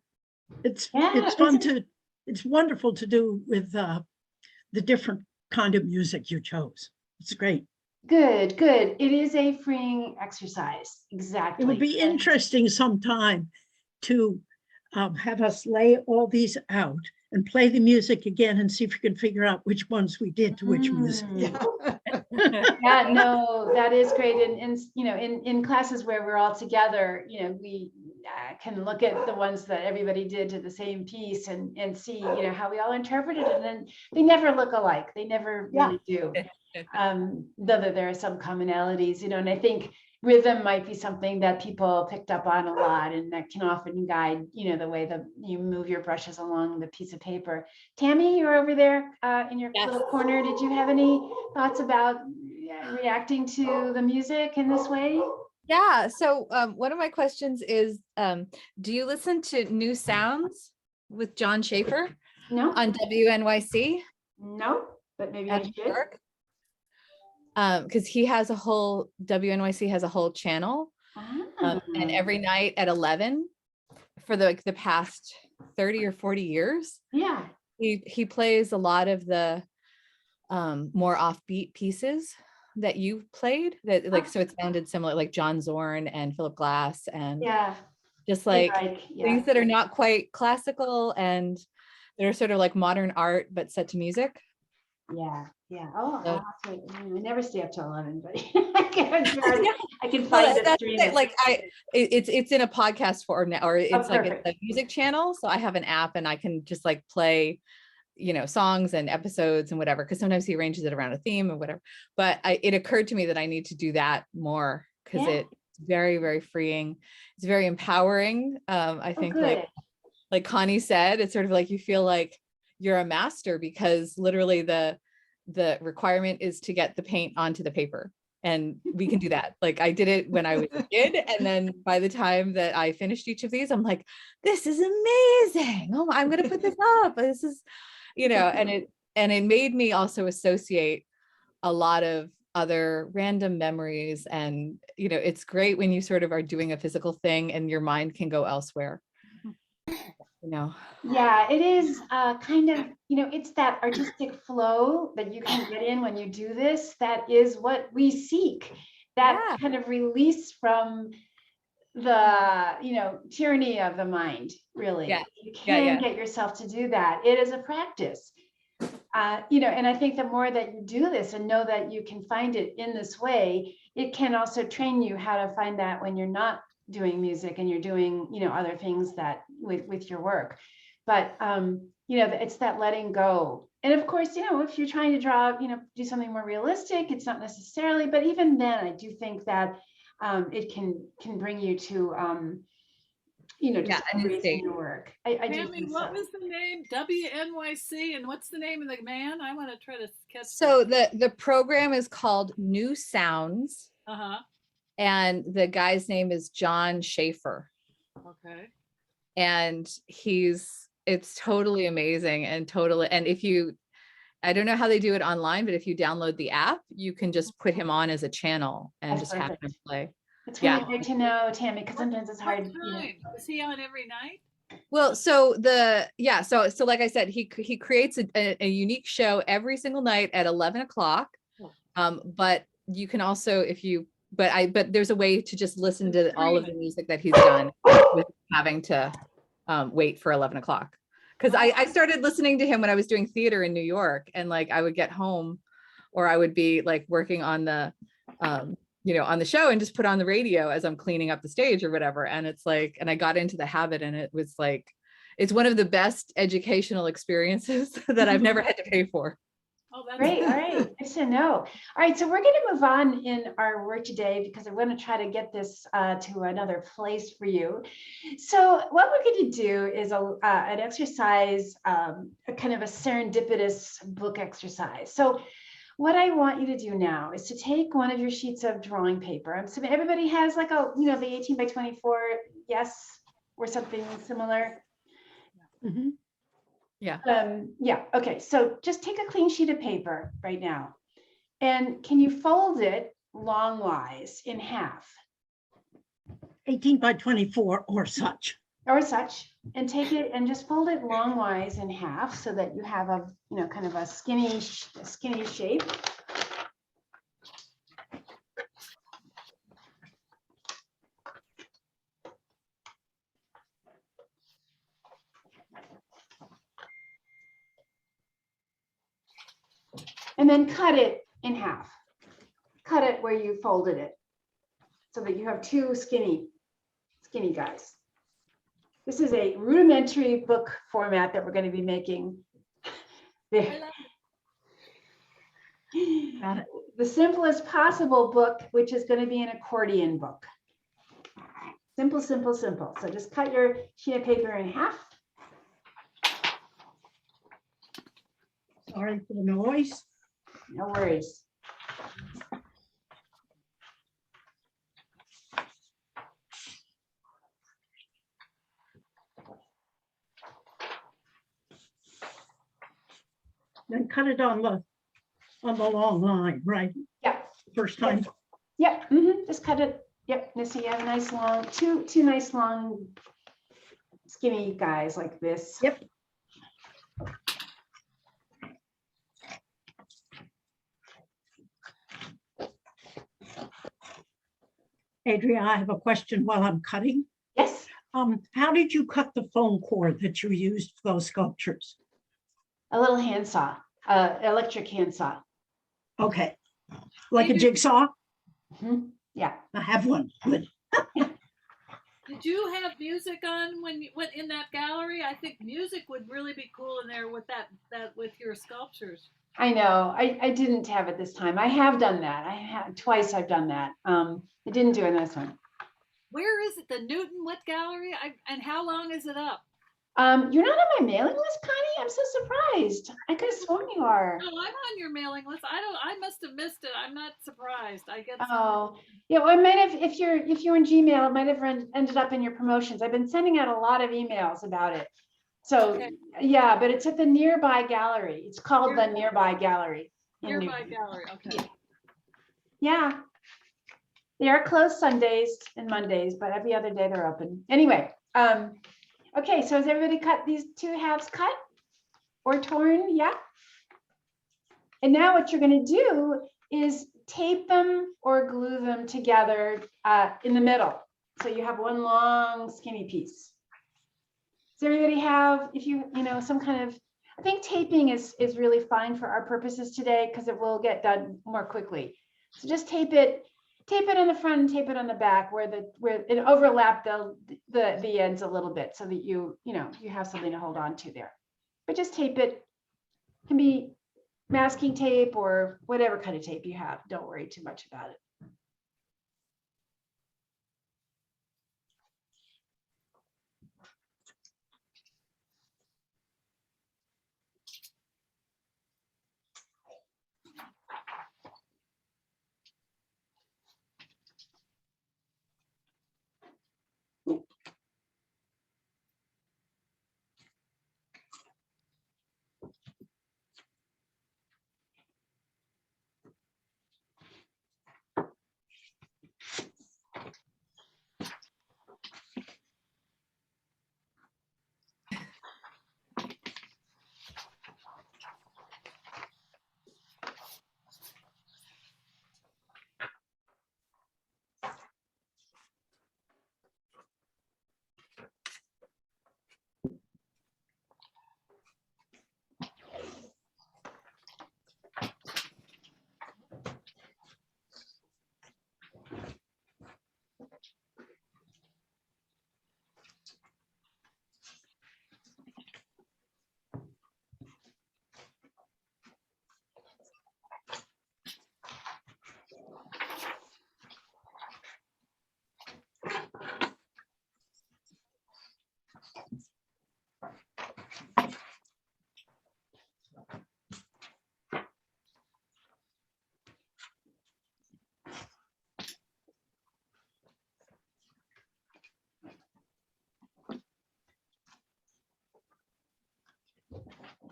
It's fun to, it's wonderful to do with the different kind of music you chose. It's great. Good, good. It is a freeing exercise. Exactly. It would be interesting sometime to have us lay all these out and play the music again and see if we can figure out which ones we did to which music. Yeah, no, that is great. And you know, in classes where we're all together, you know, we can look at the ones that everybody did to the same piece and see, you know, how we all interpreted it. And then they never look alike. They never really do. Though there are some commonalities, you know, and I think rhythm might be something that people picked up on a lot, and that can often guide, you know, the way that you move your brushes along the piece of paper. Tammy, you're over there in your little corner. Did you have any thoughts about reacting to the music in this way? Yeah. So one of my questions is, do you listen to New Sounds with John Schaefer No, on WNYC? no, but maybe I At New should. York? Because he has a whole, WNYC has a whole channel, and every night at 11 for the past 30 or 40 years, Yeah, he plays a lot of the more offbeat pieces that you played, that like, so it sounded similar, like John Zorn and Philip Glass, and yeah, just like yeah. things that are not quite classical and they're sort of like modern art but set to music. Yeah, yeah. Oh, So- I never stay up till 11, but I can find Well, the that's stream. it, like it's in a podcast form now, or it's like perfect. a music channel. So I have an app and I can just like play, you know, songs and episodes and whatever, because sometimes he arranges it around a theme or whatever. But it occurred to me that I need to do that more, because Yeah. it's very, very freeing. It's very empowering. I think like Connie said, it's sort of like you feel like you're a master, because literally the requirement is to get the paint onto the paper, and we can do that. Like I did it when I was a kid, and then by the time that I finished each of these, I'm like, this is amazing. Oh, I'm gonna put this up. This is, you know, and it made me also associate a lot of other random memories. And you know, it's great when you sort of are doing a physical thing and your mind can go elsewhere. You know. Yeah, it is kind of, you know, it's that artistic flow that you can get in when you do this. That is what we seek. That kind of release from the, you know, tyranny of the mind, really. Yeah. You can get yourself to do that. It is a practice. You know, and I think the more that you do this and know that you can find it in this way, it can also train you how to find that when you're not doing music and you're doing, you know, other things that with your work. but, it's that letting go. And of course, if you're trying to draw, do something more realistic, it's not necessarily, but even then, I do think that it can bring you to, Yeah, discoveries in state. your work. I do Tammy, think what so. was the name? WNYC, and what's the name of the man? I want to try to catch. So the program is called New Sounds, Uh-huh. and the guy's name is John Schaefer. Okay. And it's totally amazing and if you, I don't know how they do it online, but if you download the app, you can just put him on as a channel and That's just have him perfect. play. It's Yeah. really good to know, Tammy, because sometimes it's What hard. time? Is he on every night? Well, so like I said, he creates a unique show every single night at 11 o'clock. But you can also, but there's a way to just listen to all of the music that he's done without having to wait for 11 o'clock. Because I started listening to him when I was doing theater in New York, and like I would get home, or I would be like working on the on the show and just put on the radio as I'm cleaning up the stage or whatever. And it's like, and I got into the habit, and it was like, it's one of the best educational experiences that I've never had to pay for. Oh, that's Great. All right. Good to know. All right. So we're going to move on in our work today, because I want to try to get this to another place for you. So what we're going to do is an exercise, a kind of a serendipitous book exercise. So what I want you to do now is to take one of your sheets of drawing paper. So everybody has like the 18 by 24, yes, or something similar. Mhm. Yeah. Yeah. Okay. So just take a clean sheet of paper right now. And can you fold it longwise in half 18 by 24 or such. and take it and just fold it longwise in half so that you have a, kind of a skinny shape. And then cut it in half. Cut it where you folded it so that you have two skinny guys. This is a rudimentary book format that we're going to be making. The simplest possible book, which is going to be an accordion book. Simple, simple, simple. So just cut your sheet of paper in half. Sorry for the noise. No worries. Then cut it on the long line, right? Yeah. First time. Yep. Just cut it. Yep. And so you have a nice long, two nice long, skinny guys like this. Yep. Adria, I have a question while I'm cutting. Yes. How did you cut the foam cord that you used for those sculptures? A little handsaw, electric handsaw. Okay. Like a Maybe- jigsaw? Yeah. I have one. Good. Did you have music on when you went in that gallery? I think music would really be cool in there with that with your sculptures. I know. I didn't have it this time. I have done that. I have twice. I've done that. I didn't do it this one. Where is it? The Newton what gallery? And how long is it up? You're not on my mailing list, Connie. I'm so surprised. I could have sworn you are. No, I'm on your mailing list. I must have missed it. I'm not surprised. I get Oh, yeah. Well, I might have, if you're in Gmail, it might have ended up in your promotions. I've been sending out a lot of emails about it. So Okay. yeah, but it's at the Nearby Gallery. It's called the Nearby Gallery. in Nearby Newton. gallery. Okay. Yeah. They are closed Sundays and Mondays, but every other day they're open. Anyway, okay, so has everybody cut these two halves cut or torn? Yeah. And now what you're going to do is tape them or glue them together in the middle. So you have one long skinny piece. Does everybody have, if you some kind of, I think taping is really fine for our purposes today because it will get done more quickly. So just tape it tape it on the front and tape it on the back where it overlap the ends a little bit so that you have something to hold on to there. But just tape it. It can be masking tape or whatever kind of tape you have. Don't worry too much about it.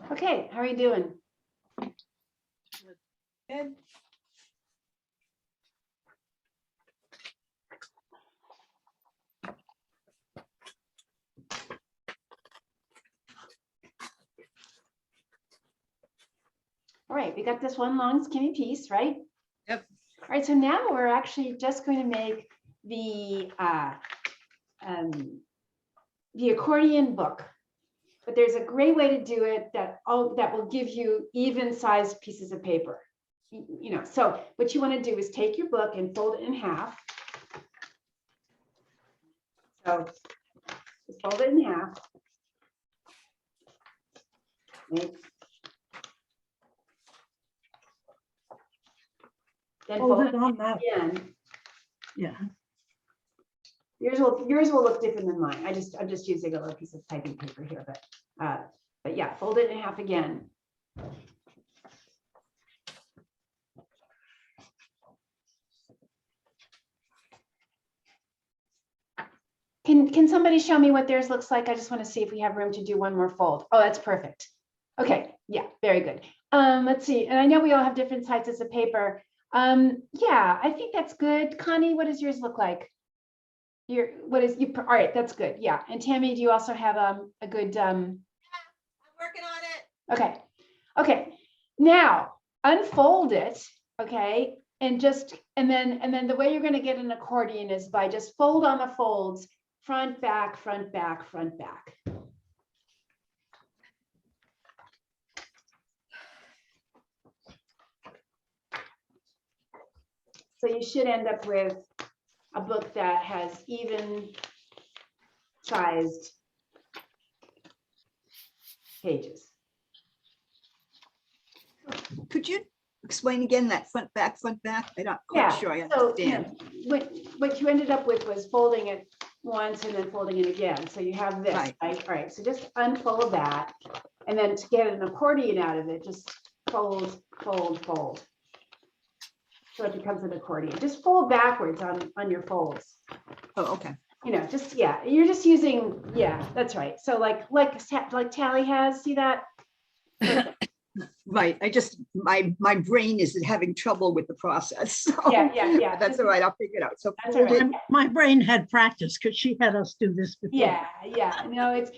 Okay, how are you doing? Good. All right, we got this one long skinny piece, right? Yep. All right, so now we're actually just going to make the accordion book. But there's a great way to do it that will give you even sized pieces of paper. So what you want to do is take your book and fold it in half. So just fold it in half. Right. Then Hold fold it it on that, again. yeah. Yours will look different than mine. I'm just using a little piece of typing paper here, but yeah, fold it in half again. Can somebody show me what theirs looks like? I just want to see if we have room to do one more fold. Oh, that's perfect. Okay, yeah, very good. Let's see. And I know we all have different sizes of paper. Yeah, I think that's good. Connie, what does yours look like? All right, that's good. Yeah. And Tammy, do you also have a good Yeah, I'm working on it. okay. Okay. Now unfold it, okay? And then the way you're going to get an accordion is by just fold on the folds, front, back, front, back, front, back. So you should end up with a book that has even sized pages. Could you explain again that front, back? I'm not quite sure I So, understand. what you ended up with was folding it once and then folding it again. So you have this, Right. right? All right, so just unfold that. And then to get an accordion out of it, just fold, fold, fold. So it becomes an accordion. Just fold backwards on your folds. Oh, okay. Just, yeah, you're just using, yeah, that's right. So like Tally has, see that? Right. My brain is having trouble with the process. So Yeah. that's all right. I'll figure it out. So That's all fold right. it. My brain had practice because she had us do this before. Yeah. No, it's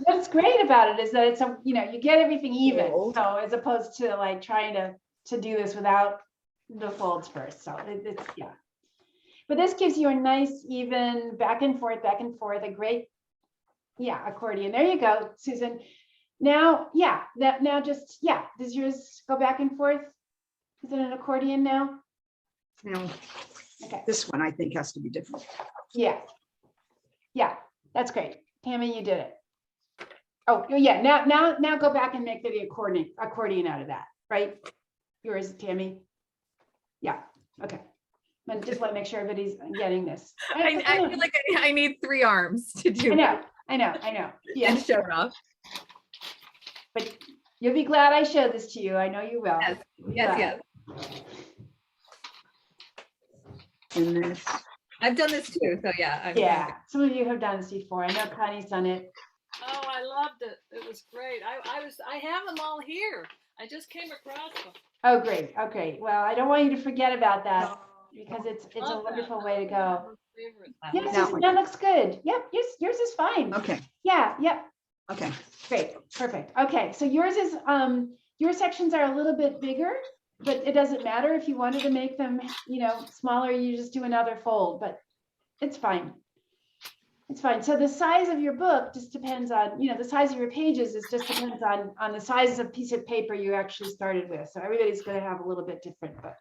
what's great about it is that it's you get everything even. Fold. So as opposed to like trying to do this without the folds first. So it's yeah. But this gives you a nice even back and forth, a great, accordion. There you go, Susan. Now, does yours go back and forth? Is it an accordion now? No. Okay, This one I think has to be different. yeah. Yeah, that's great. Tammy, you did it. Oh, yeah, now go back and make the accordion out of that, right? Yours, Tammy? Yeah, okay. I just want to make sure everybody's getting this. I feel like I need 3 arms to do I know. and Yeah, show it off. but you'll be glad I showed this to you. I know you will. Yes, You'll be yes, glad. yes. And this, I've done this too, so yeah. Yeah, some of you have done this before. I know Connie's done it. Oh, I loved it. It was great. I have them all here. I just came across them. Oh, great. Okay. Well, I don't want you to forget about that because it's a Love that. wonderful way to That was go. one of my favorites. Yes, That one. that looks good. Yep, yours is fine. okay, Yeah, yep. okay. Great, perfect. Okay, so yours is, your sections are a little bit bigger, but it doesn't matter if you wanted to make them, smaller, you just do another fold, but it's fine. It's fine. So the size of your book just depends on, the size of your pages is just depends on the size of piece of paper you actually started with. So everybody's gonna have a little bit different, but,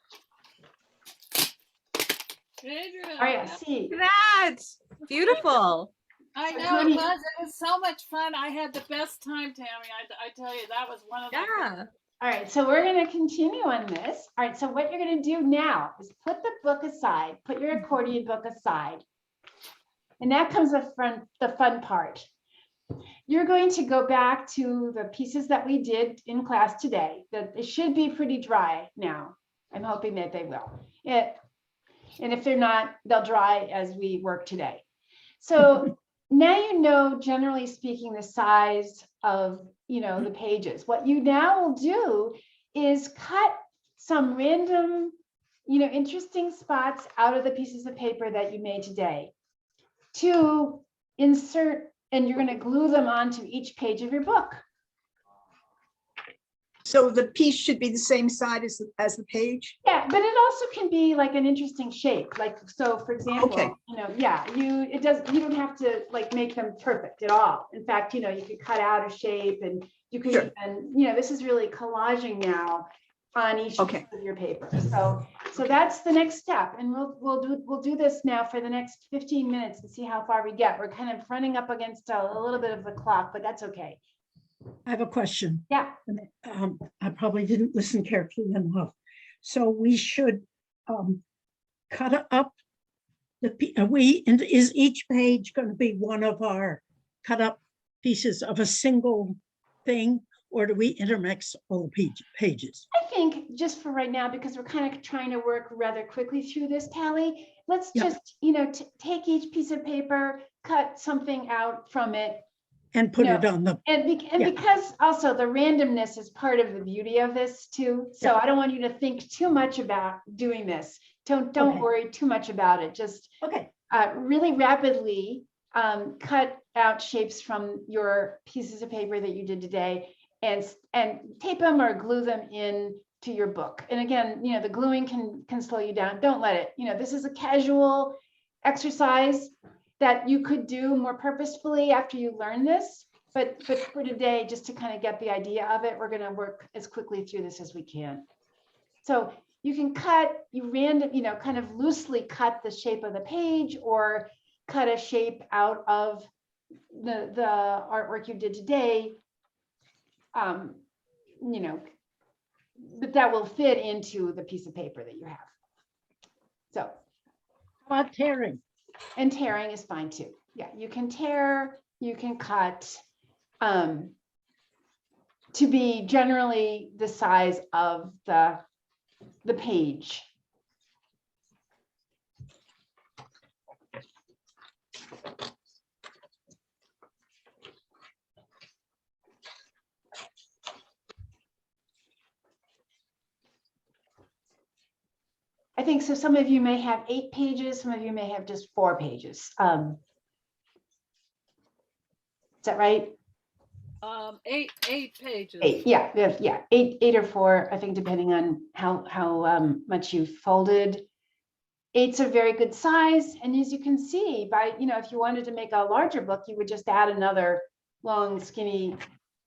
Adrian, all right, see. Look at that. Beautiful. I So know Connie- it was so much fun. I had the best time, Tammy. I tell you, that was one of the Yeah. All right, so we're going to continue on this. All right, so what you're going to do now is put the book aside, put your accordion book aside. And that comes the fun part. You're going to go back to the pieces that we did in class today. That it should be pretty dry now. I'm hoping that they will. And if they're not, they'll dry as we work today. So now you know, generally speaking, the size of the pages. What you now will do is cut some random, interesting spots out of the pieces of paper that you made today to insert, and you're going to glue them onto each page of your book. So the piece should be the same size as the page? Yeah, but it also can be like an interesting shape. Like, so for example, Okay. you don't have to like make them perfect at all. In fact, you could cut out a shape and you could Sure. even, this is really collaging now on each Okay. piece of your paper. So that's the next step. And we'll do this now for the next 15 minutes and see how far we get. We're kind of running up against a little bit of the clock, but that's okay. I have a question. Yeah. I probably didn't listen carefully enough. So we should cut up is each page going to be one of our cut up pieces of a single thing, or do we intermix all pages? I think just for right now, because we're kind of trying to work rather quickly through this, Callie, let's Yep. just, take each piece of paper, cut something out from it. And put No. it on the, And Yeah. because also the randomness is part of the beauty of this too. So Yeah. I don't want you to think too much about doing this. Don't Okay. worry too much about it. Just okay, really rapidly cut out shapes from your pieces of paper that you did today and tape them or glue them in to your book. And again, the gluing can slow you down. Don't let it, this is a casual exercise that you could do more purposefully after you learn this. But for today, just to kind of get the idea of it, we're going to work as quickly through this as we can. So you can kind of loosely cut the shape of the page or cut a shape out of the artwork you did today. But that will fit into the piece of paper that you have. So, how about tearing? and tearing is fine too. Yeah, you can tear, you can cut, to be generally the size of the page. I think so. Some of you may have 8 pages, some of you may have just 4 pages. Is that right? 8 pages. 8, yeah, 8 or 4, I think, depending on how much you folded. 8's a very good size, and as you can see, by if you wanted to make a larger book, you would just add another long, skinny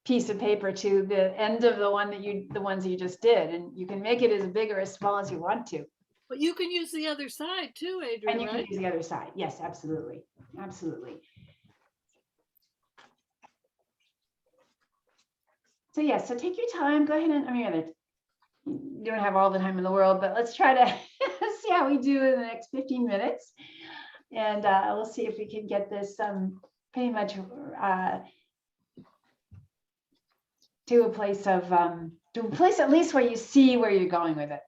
piece of paper to the end of the ones that you just did, and you can make it as big or as small as you want to. But you can use the other side too, And Adrian, you can right? use the other side. Yes, absolutely. Absolutely. So yeah, so take your time. Go ahead and, I mean, you don't have all the time in the world, but let's try to see how we do in the next 15 minutes. And we'll see if we can get this pretty much to a place of, to a place at least where you see where you're going with it.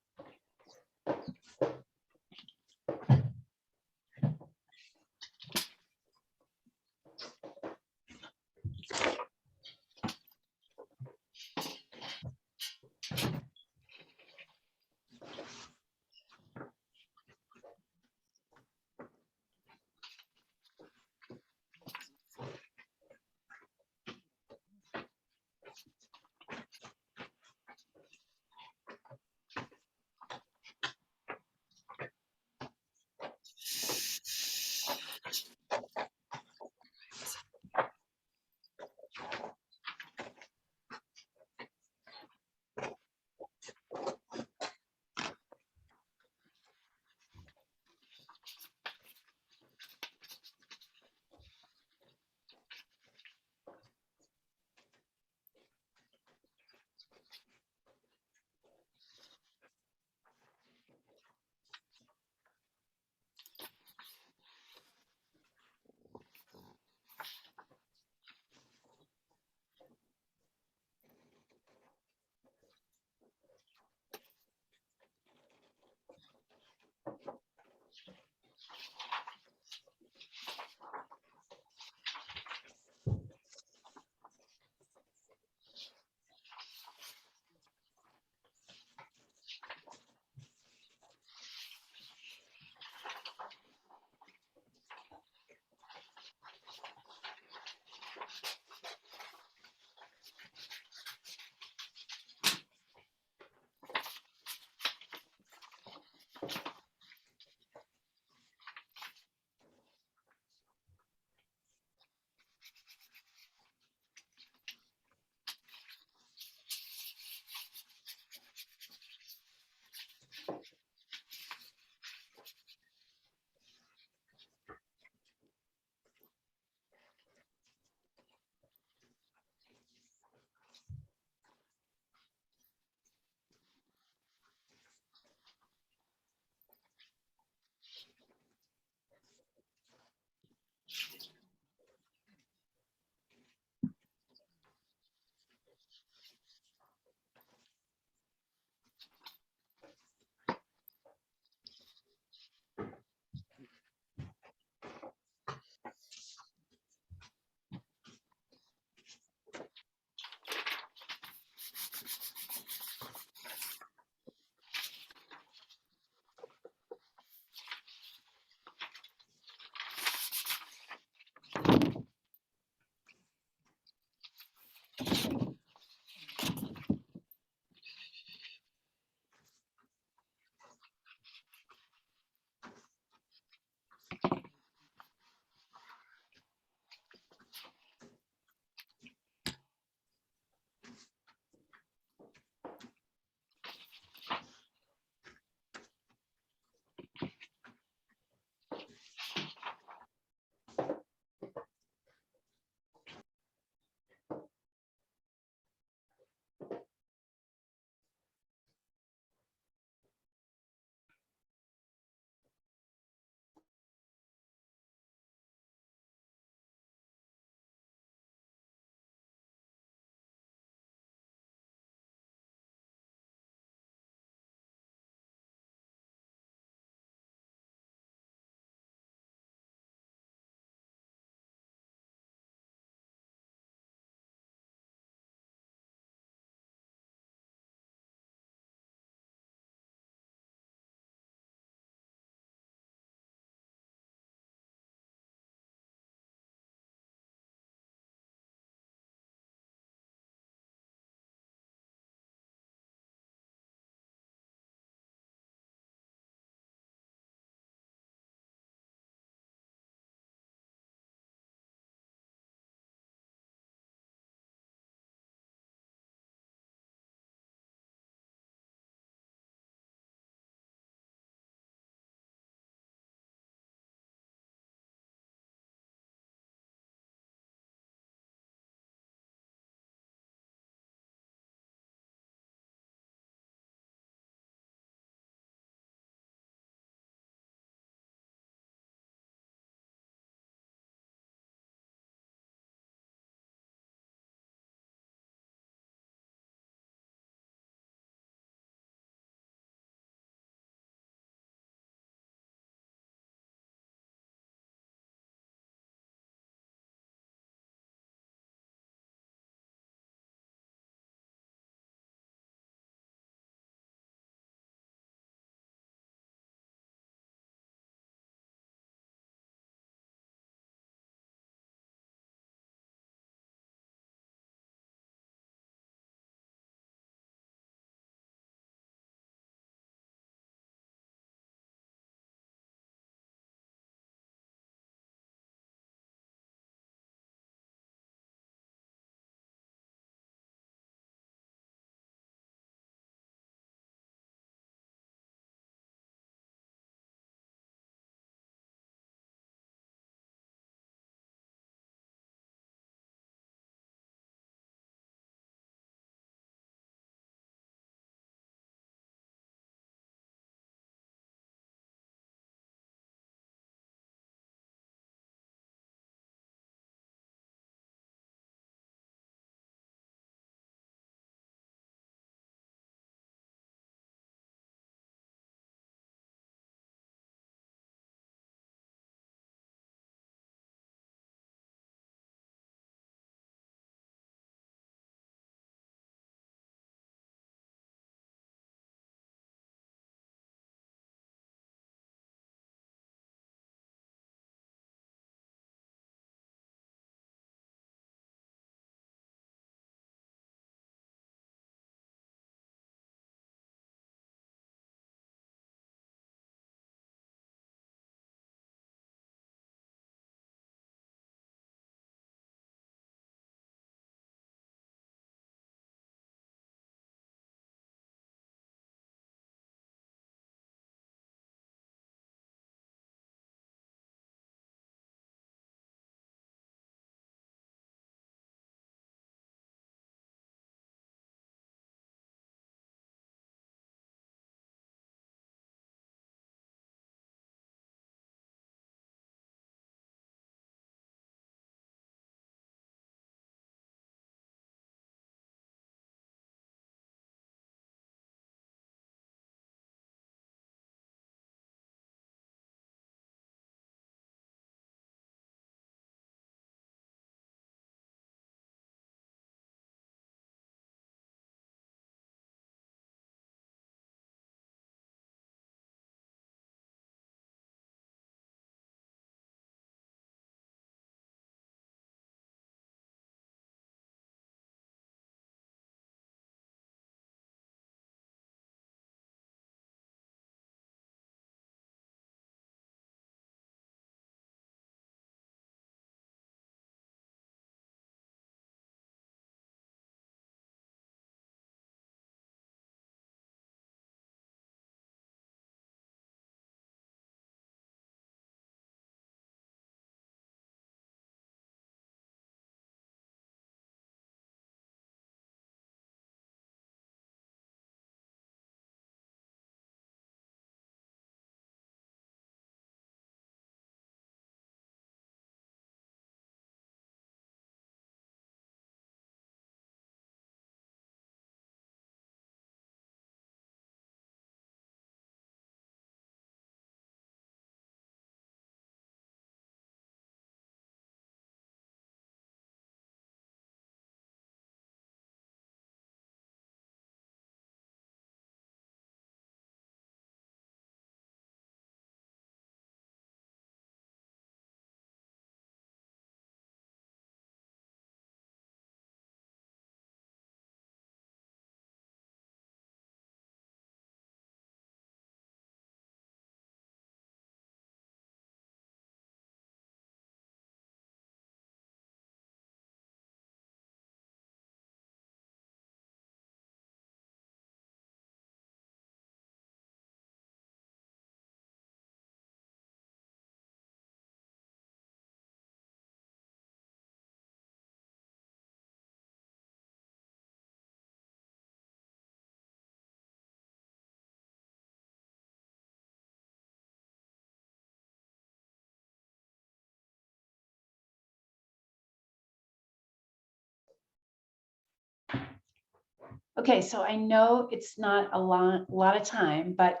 Okay, so I know it's not a lot of time, but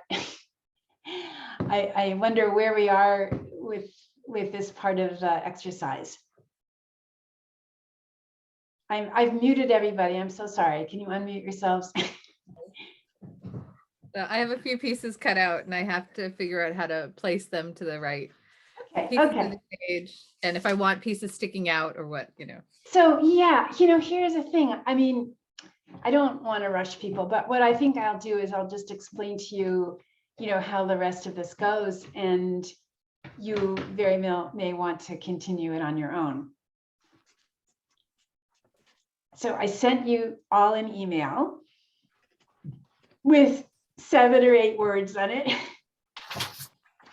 I wonder where we are with this part of the exercise. I've muted everybody. I'm so sorry. Can you unmute yourselves? I have a few pieces cut out and I have to figure out how to place them to the right Okay, pieces of okay. the page. And if I want pieces sticking out or what, you know. So yeah, here's the thing. I mean, I don't want to rush people, but what I think I'll do is I'll just explain to you, how the rest of this goes, and you very may want to continue it on your own. So I sent you all an email with 7 or 8 words on it.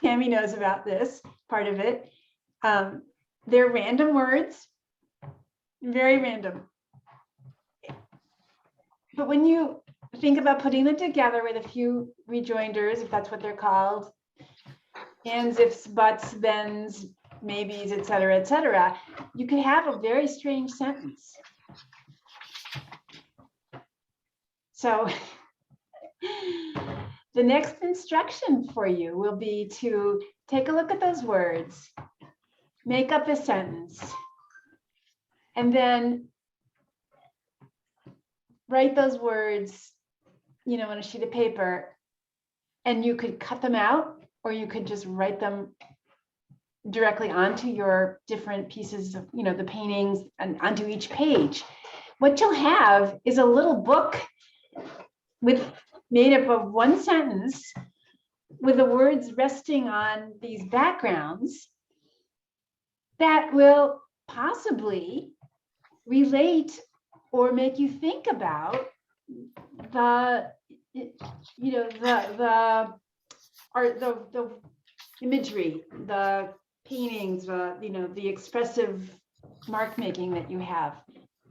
Tammy knows about this part of it. They're random words, very random. But when you think about putting them together with a few rejoinders, if that's what they're called, ands, ifs, buts, thens, maybes, et cetera, you could have a very strange sentence. So the next instruction for you will be to take a look at those words, make up a sentence, and then write those words, on a sheet of paper, and you could cut them out, or you could just write them directly onto your different pieces of, the paintings and onto each page. What you'll have is a little book made up of one sentence with the words resting on these backgrounds that will possibly relate or make you think about the imagery, the paintings, the expressive mark making that you have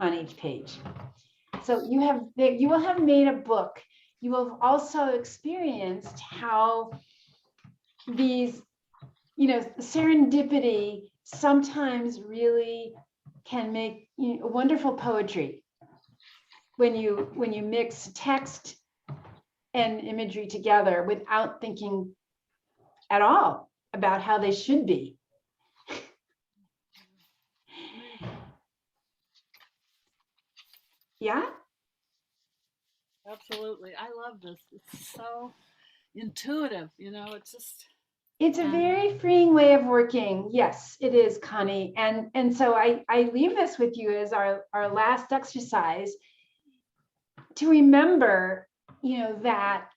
on each page. So you will have made a book. You will have also experienced how these, serendipity sometimes really can make wonderful poetry when you mix text and imagery together without thinking at all about how they should be. Yeah? Absolutely. I love this. It's so intuitive, it's just. It's a very freeing way of working. Yes, it is, Connie. And so I leave this with you as our last exercise to remember, that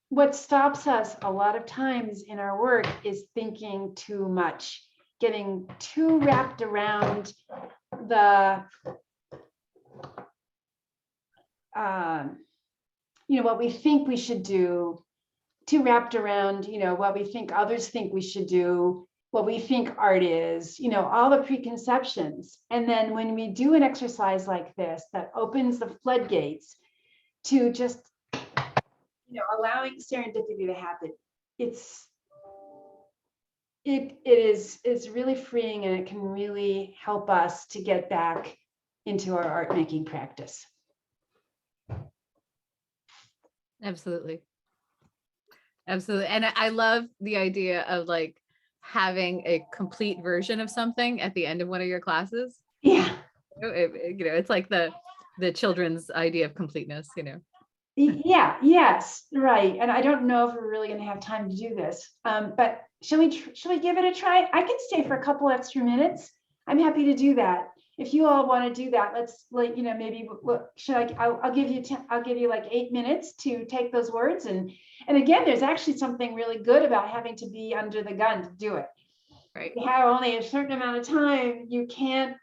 what stops us a lot of times in our work is thinking too much, getting too wrapped around the, what we think we should do, too wrapped around, what we think others think we should do, what we think art is, all the preconceptions. And then when we do an exercise like this that opens the floodgates to just, allowing serendipity to happen, it is really freeing, and it can really help us to get back into our art making practice. Absolutely. Absolutely. And I love the idea of like having a complete version of something at the end of one of your classes. Yeah. It's like the children's idea of completeness, Yeah, yes, right. And I don't know if we're really going to have time to do this, but shall we give it a try? I can stay for a couple extra minutes. I'm happy to do that. If you all want to do that, let's maybe I'll give you like 8 minutes to take those words, and again, there's actually something really good about having to be under the gun to do it. Right. You have only a certain amount of time. You can't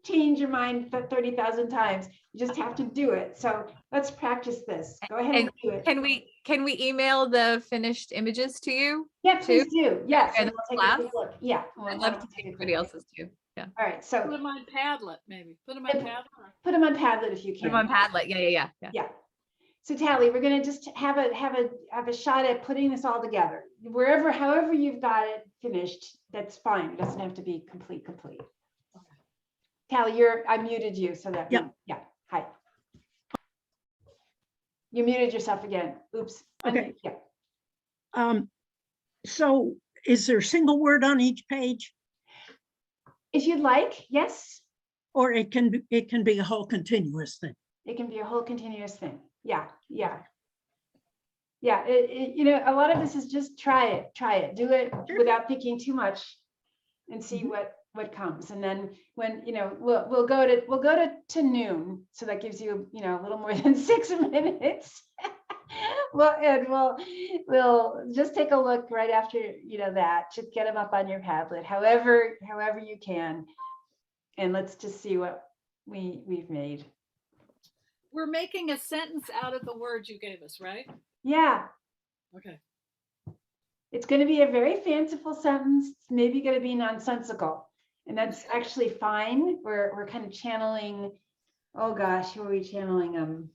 change your mind 30,000 times. You just have to do it. So let's practice this. Go ahead and do it. Can we email the finished images to you? Yeah, please do. Yes. And we'll take a quick look. Yeah. I'd love to take everybody else's too. Yeah. All right. So Put them on Padlet, maybe. Put them on Padlet. Put them on Padlet if you can. Put them on Padlet. Yeah. Yeah. So Tally, we're going to just have a shot at putting this all together. However you've got it finished, that's fine. It doesn't have to be complete. Tally, I muted you so that. Yep. Yeah. Hi. You muted yourself again. Oops. Okay. Yeah. So is there a single word on each page? If you'd like, yes, Or it can be a whole continuous thing? it can be a whole continuous thing. Yeah, yeah. Yeah, a lot of this is just try it, do it Sure. without thinking too much and see Mhm. what comes. And then when, we'll go to noon. So that gives you, a little more than 6 minutes. Well, and we'll just take a look right after, that, just get them up on your Padlet, however you can. And let's just see what we've made. We're making a sentence out of the words you gave us, right? Yeah, Okay. it's going to be a very fanciful sentence. It's maybe going to be nonsensical, and that's actually fine. We're kind of channeling. Oh gosh, who are we channeling?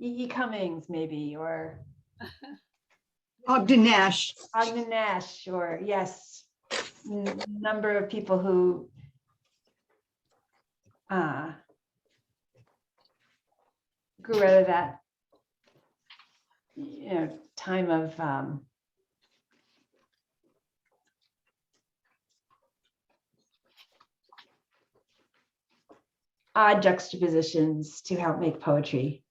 E. Cummings, maybe, or Ogden Nash. Ogden Nash, or yes, number of people who grew out of that, time of odd juxtapositions to help make poetry.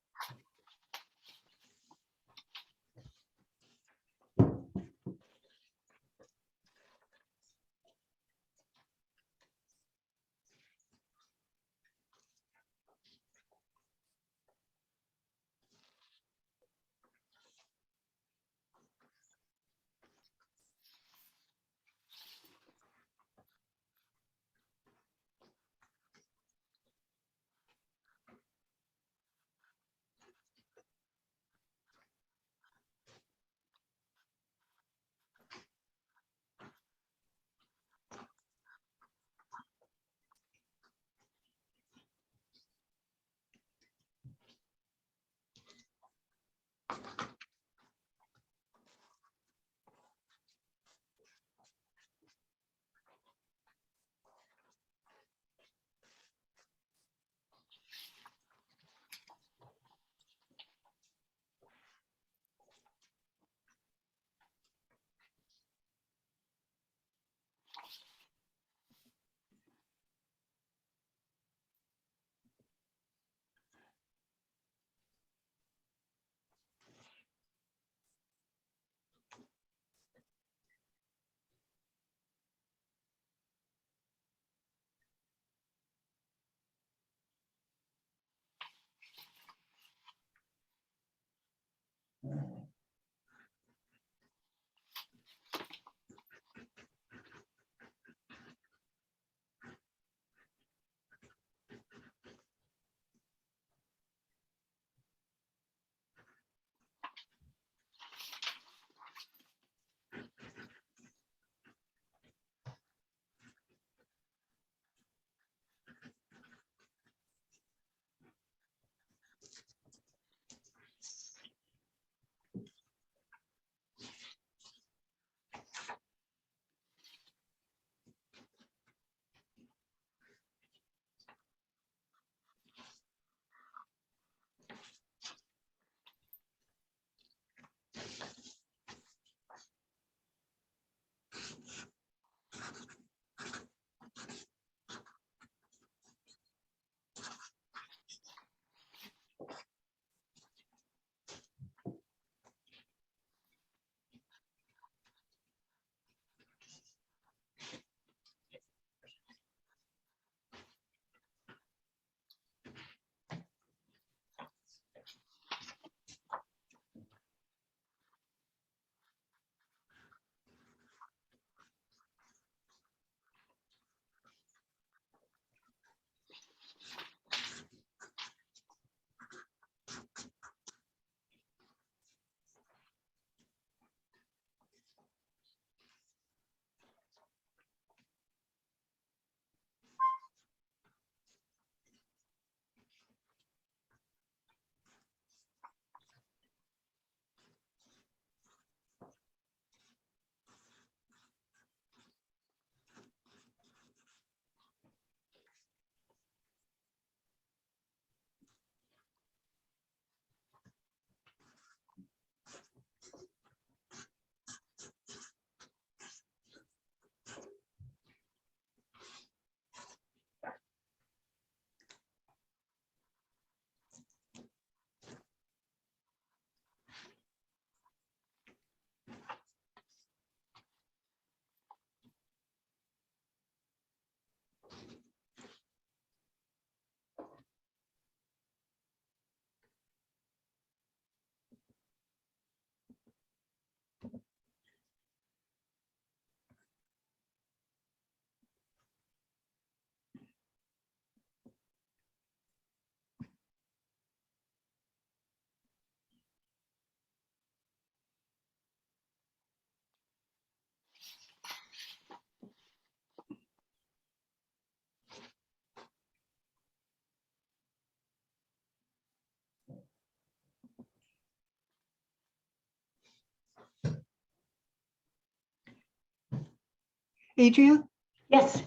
Adria, Yes,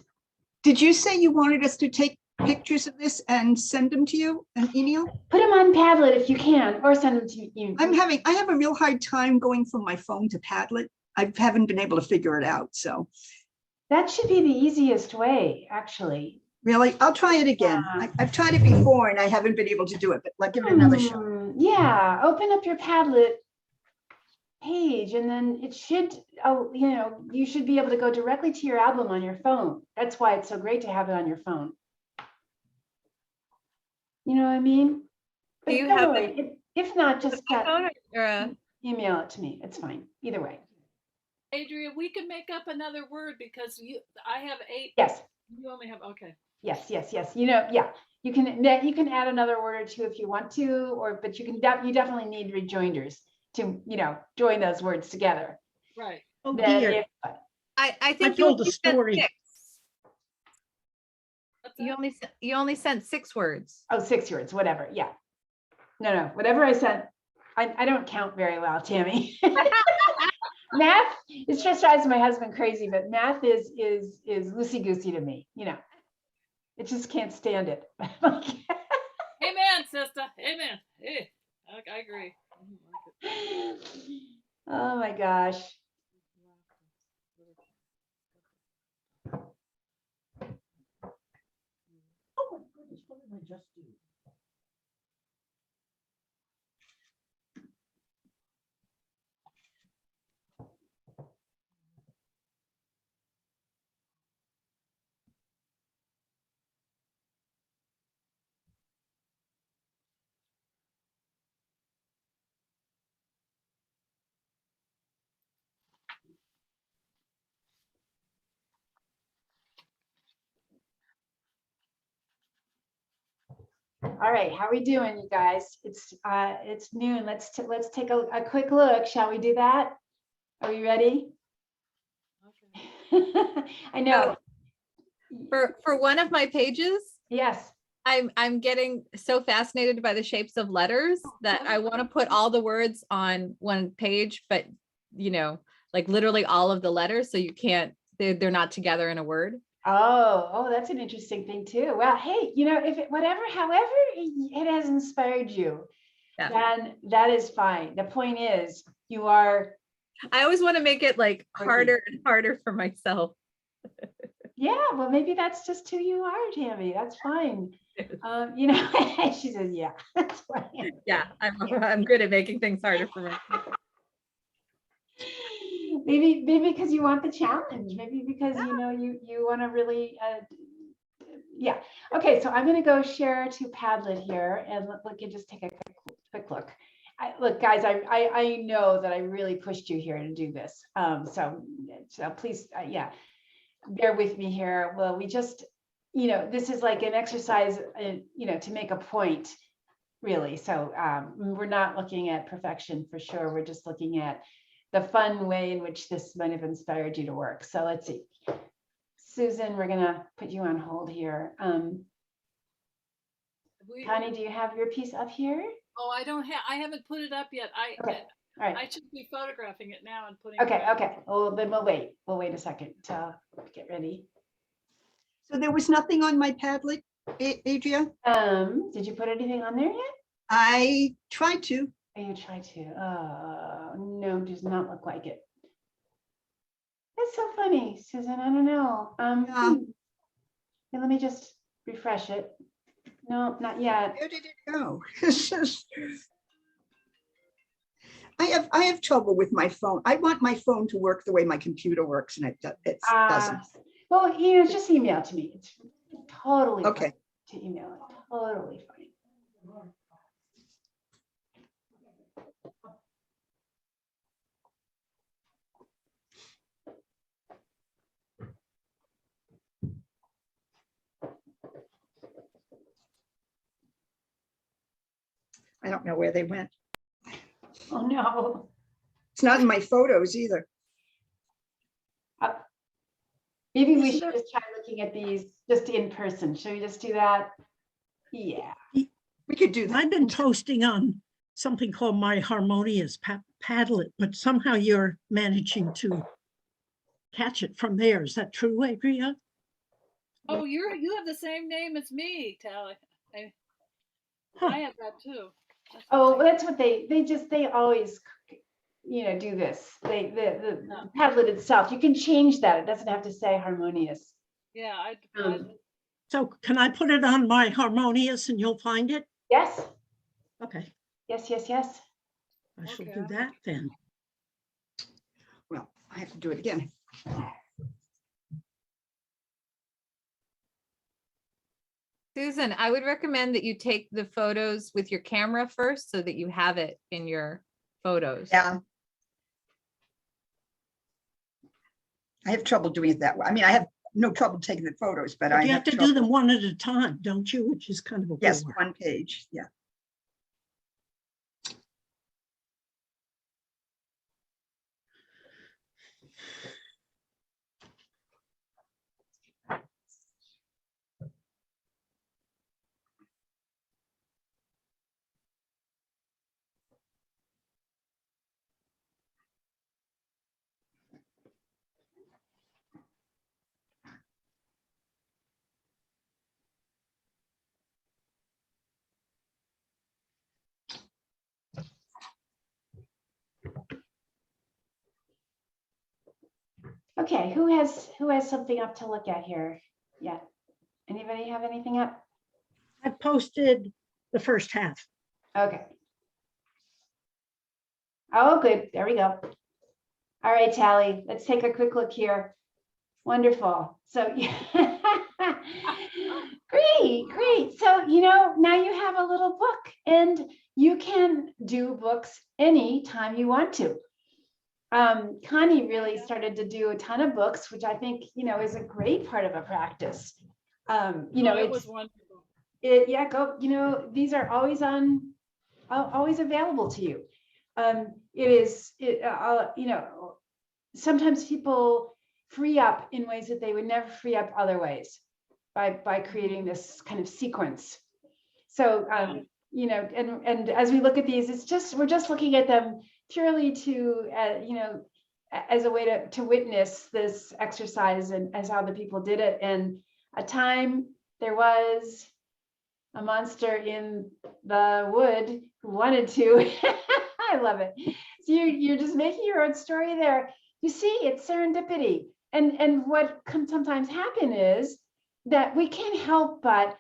did you say you wanted us to take pictures of this and send them to you, an email? put them on Padlet if you can, or send them to you. I have a real hard time going from my phone to Padlet. I haven't been able to figure it out, so That should be the easiest way, actually. really, I'll try it again. I've tried it before and I haven't been able to do it, but like give it another shot. Yeah, open up your Padlet page and then it should, you should be able to go directly to your album on your phone. That's why it's so great to have it on your phone. You know what I mean? But Do you don't have worry, if not, just iPhone or email it to me. It's fine, either way. Adria, we can make up another word because I have 8. Yes, You only have, okay. yes. Yeah, you can add another word or two if you want to, but you definitely need rejoinders to, join those words together. Right. Oh Then dear, I think you told a only sent story. 6. What's You that? only sent 6 words. 6 words, whatever, yeah. No, whatever I sent, I don't count very well, Tammy. Math, it just drives my husband crazy, but math is loosey-goosey to me, It just can't stand it. Amen, sister. Amen. Hey, I agree. Oh my gosh. oh my goodness, what did I just do? All right, how are we doing, you guys? It's noon. Let's take a quick look. Shall we do that? Are we ready? Okay. I know. For one of my pages, Yes. I'm getting so fascinated by the shapes of letters that I want to put all the words on one page, but like literally all of the letters, so you can't, they're not together in a word. Oh, that's an interesting thing too. Well, hey, if however it has inspired you, Yeah. then that is fine. The point is, you are. I always want to make it like Okay. harder and harder for myself. Yeah, well, maybe that's just who you are, Tammy. That's fine. She says, yeah, that's fine. Yeah, I'm good at making things harder for myself. Maybe because you want the challenge. Maybe because you want to really. Yeah. Okay. So I'm going to go share to Padlet here, and look, and just take a quick look. Look, guys, I know that I really pushed you here to do this. So please, yeah, bear with me here. Well, we just, this is like an exercise, to make a point, really. So we're not looking at perfection for sure. We're just looking at the fun way in which this might have inspired you to work. So let's see. Susan, we're gonna put you on hold here. Connie, do you have your piece up here? Oh, I haven't put it up yet. Okay, all right. I should be photographing it now and putting Okay, it up. okay. Well, then we'll wait. We'll wait a second to get ready. So there was nothing on my Padlet, Adria? Did you put anything on there yet? I tried to. Oh, you tried to. No, does not look like it. That's so funny, Susan. I don't know. Yeah. Yeah, let me just refresh it. No, not yet. Where did it go? I have trouble with my phone. I want my phone to work the way my computer works, and it doesn't. Well, just email it to me. It's totally Okay. fine to email it. Totally fine. I don't know where they went. Oh, no. It's not in my photos either. Maybe we should just try looking at these just in person. Should we just do that? Yeah. We could do that. I've been posting on something called My Harmonious Padlet, but somehow you're managing to catch it from there. Is that true, Adria? Oh, you have the same name as me, Tally. I Huh. have that too. That's Oh, okay. that's what they always, do this. The Padlet itself, you can change that. It doesn't have to say harmonious. Yeah, Um, So can I put it on my Harmonious and you'll find it? Yes, Okay, yes, yes, yes. I shall Okay, do I'm that then. Well, I have to do it again. Susan, I would recommend that you take the photos with your camera first so that you have it in your photos. Yeah. I have trouble doing it that way. I mean, I have no trouble taking the photos, but I But you have have to do them trouble. one at a time, don't you? Which is kind of a Yes, bore. one page, yeah. Okay, who has something up to look at here? Yeah. Anybody have anything up? I posted the first half. Okay. Oh, good. There we go. All right, Tally, let's take a quick look here. Wonderful. So, great, great. So, now you have a little book and you can do books anytime you want to. Connie really started to do a ton of books, which I think, is a great part of a practice. it was wonderful. These are always available to you. Sometimes people free up in ways that they would never free up other ways by creating this kind of sequence. So, and as we look at these, we're just looking at them purely to, as a way to witness this exercise and as how the people did it. And a time there was a monster in the wood who wanted to. I love it. So you're just making your own story there. You see, it's serendipity. And what can sometimes happen is that we can't help but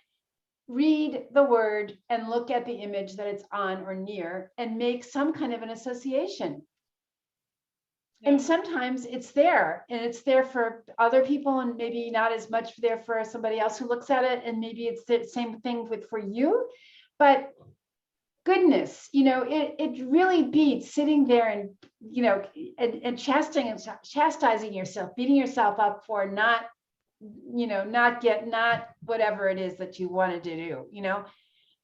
read the word and look at the image that it's on or near and make some kind of an association. And Yeah. sometimes it's there and it's there for other people and maybe not as much there for somebody else who looks at it. And maybe it's the same thing for you, but goodness, it really beats sitting there and chastising yourself, beating yourself up for not whatever it is that you wanted to do.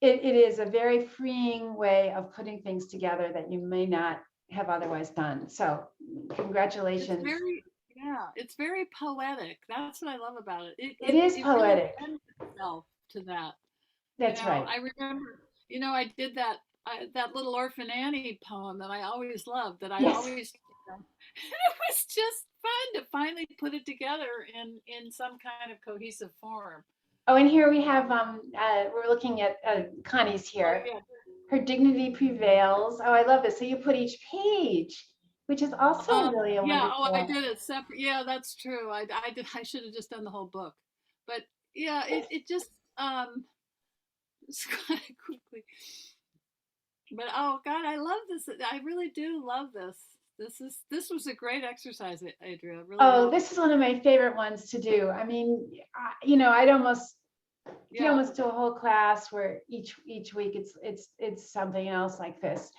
It is a very freeing way of putting things together that you may not have otherwise done. So congratulations. It's very poetic. That's what I love about it. It is poetic. Really lends itself to that. That's right. I remember, I did that little Orphan Annie poem that I always loved, that I Yes. always, it was just fun to finally put it together in some kind of cohesive form. Oh, and here we have, we're looking at Connie's here. Oh, yeah. Her dignity prevails. Oh, I love this. So you put each page, which is also really a Yeah. wonderful. Oh, I did it separate. Yeah, that's true. I should have just done the whole book, but yeah, it just it's kind of quickly. But oh God, I love this. I really do love this. This was a great exercise, Adria. Really. Oh, this is one of my favorite ones to do. I mean, I'd almost you can almost do a whole class where each week it's something else like this.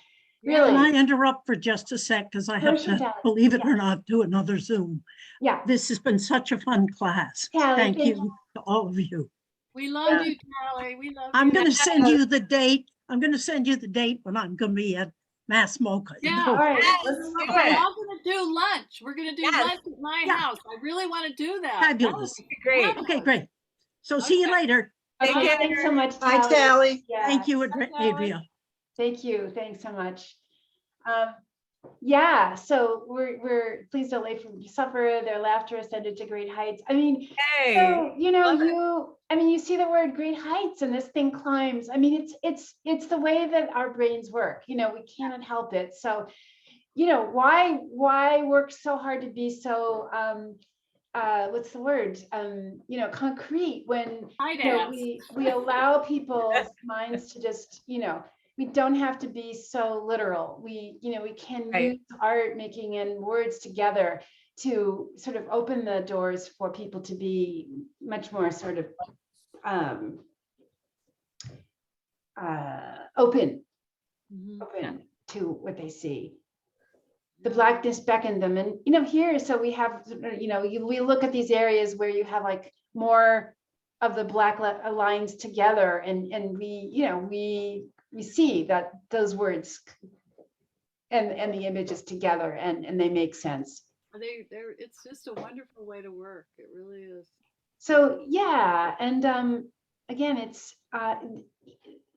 Really. Can I interrupt for just a sec? Because I have to, believe it or not, do another Zoom. Yeah. This has been such a fun class. Tally, Thank you to all of you. We love you, Tally. We love you. I'm going to send you the date. I'm going to send you the date when I'm going to be at Mass MoCA. Yeah. All right. Yes, Let's do We're it. all going to do lunch. We're going to do Yes. lunch at my Yeah. house. I really want to do that. Fabulous. Great. Okay, great. So see you Okay. later. Take Okay, care. thanks so much. Hi, Tally. Yeah. Thank you, Tally. Adria. Thank you. Thanks so much. Yeah, so we're pleased to late from suffer, their laughter ascended to great heights. I mean, Hey, so, love it. I mean, you see the word great heights and this thing climbs. I mean, it's the way that our brains work, we cannot help it. So, why work so hard to be so, what's the word? Concrete when, Tight ass. we allow people's minds to just, we don't have to be so literal. We can Right. use art making and words together to sort of open the doors for people to be much more sort of open Mhm. to what they see. The blackness beckoned them, and here, so we have, we look at these areas where you have like more of the black lines together, and we see that those words and the images together, and they make sense. It's just a wonderful way to work. It really is. So yeah, and again, it's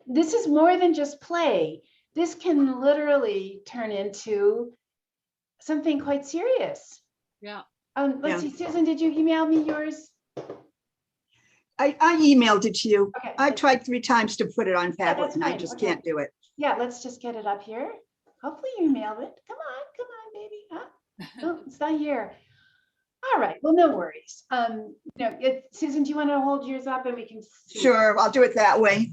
this is more than just play. This can literally turn into something quite serious. Yeah. Let's Yeah. see, Susan, did you email me yours? I emailed it to you. Okay. I tried 3 times to put it on Padlet that's and I fine. just Okay. can't do it. Yeah, let's just get it up here. Hopefully you emailed it. Come on, baby. Huh? No, it's not here. All right. Well, no worries. Susan, do you want to hold yours up and we can see? Sure, I'll do it that way.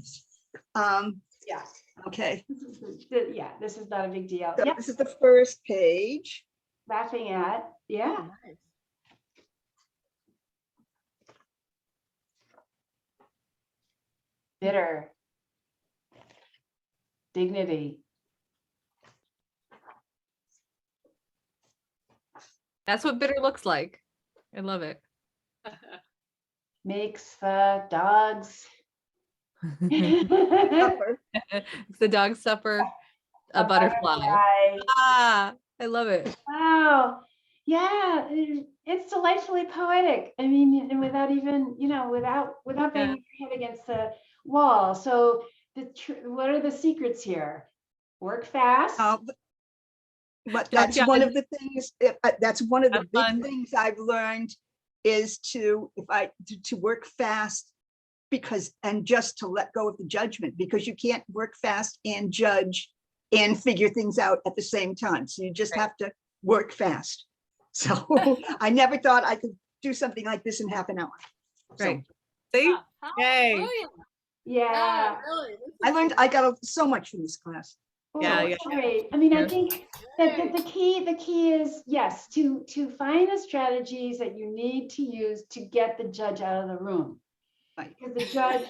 Yeah. Okay, This is not a big deal. so Yep. this is the first page. Laughing at. Yeah. Oh, nice. Bitter. Dignity. That's what bitter looks like. I love it. Makes the dogs. Upper. It's the dog supper, a butterfly. Ah, I love it. Wow. Yeah, it's delightfully poetic. I mean, and without even, without banging your head against the wall. So what are the secrets here? Work fast. But Don't that's one judge. of the things, that's one of the Have fun. big things I've learned is to work fast and just to let go of the judgment, because you can't work fast and judge and figure things out at the same time. So you just Right. have to work fast. So I never thought I could do something like this in half an hour. So Right. See? Yay. Hallelujah. Yeah. Really. I got so much from this class. Yeah, Oh, yeah. great. I mean, I Yeah. think that the key is, yes, to find the strategies that you need to use to get the judge out of the room. Right. Because the judge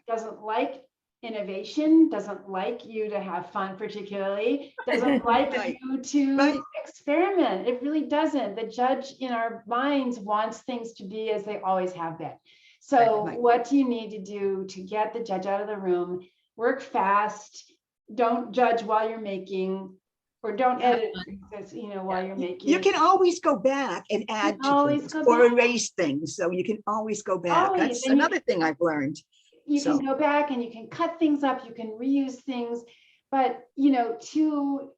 doesn't like innovation, doesn't like you to have fun particularly, doesn't like Right. you to Right. experiment. It really doesn't. The judge in our minds wants things to be as they always have been. So Right. what do you need to do to get the judge out of the room? Work fast. Don't judge while you're making, or don't Have edit, fun. because, while you're making. You can always go back and add to always things go or back. erase things. So you can always go back. Always, That's and you another thing I've learned. You So- can go back and you can cut things up, you can reuse things, but to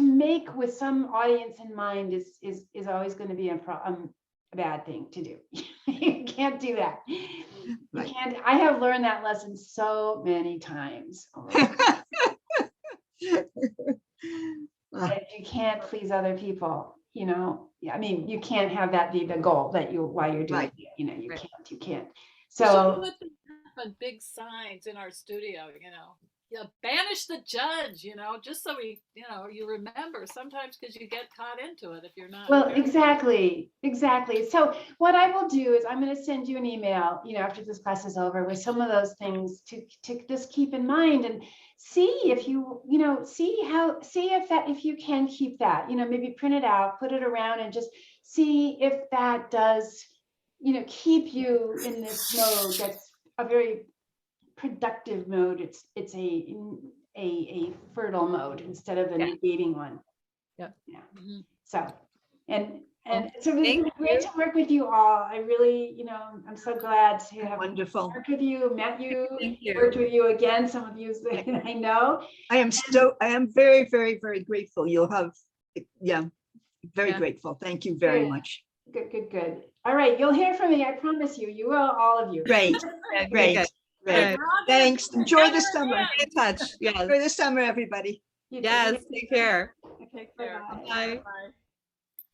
make with some audience in mind is always going to be a bad thing to do. You can't do that. You Right. can't. I have learned that lesson so many times. That you can't please other people. I mean, you can't have that be the goal that while you're doing Right. it. Right. You can't. We should So put them on big signs in our studio, banish the judge, just so you remember sometimes, because you get caught into it if you're not. well, very- exactly. So what I will do is I'm going to send you an email, after this class is over, with some of those things to just keep in mind, and see if you, if you can keep that, maybe print it out, put it around, and just see if that does, keep you in this mode that's a very productive mode. It's a fertile mode instead of a Yeah. negating one. Yep. Yeah. Mhm. So, and And so it's Thank been great to work with you all. I really, I'm so glad to have Wonderful. worked with you, met you, Thank you. worked with you again, some of you I know. I am very, very, very grateful. You'll have, yeah, very Yeah. grateful. Thank you very Good. much. Good, good, good. All right, you'll hear from me. I promise you. You will, all of you. Great, Yeah, great, good. great. Good. We're all gonna Thanks. be Enjoy the together summer. again. Stay in touch. Yes. Enjoy the summer, everybody. You too. Yes. Take care. Take care. Bye-bye. Bye. Bye.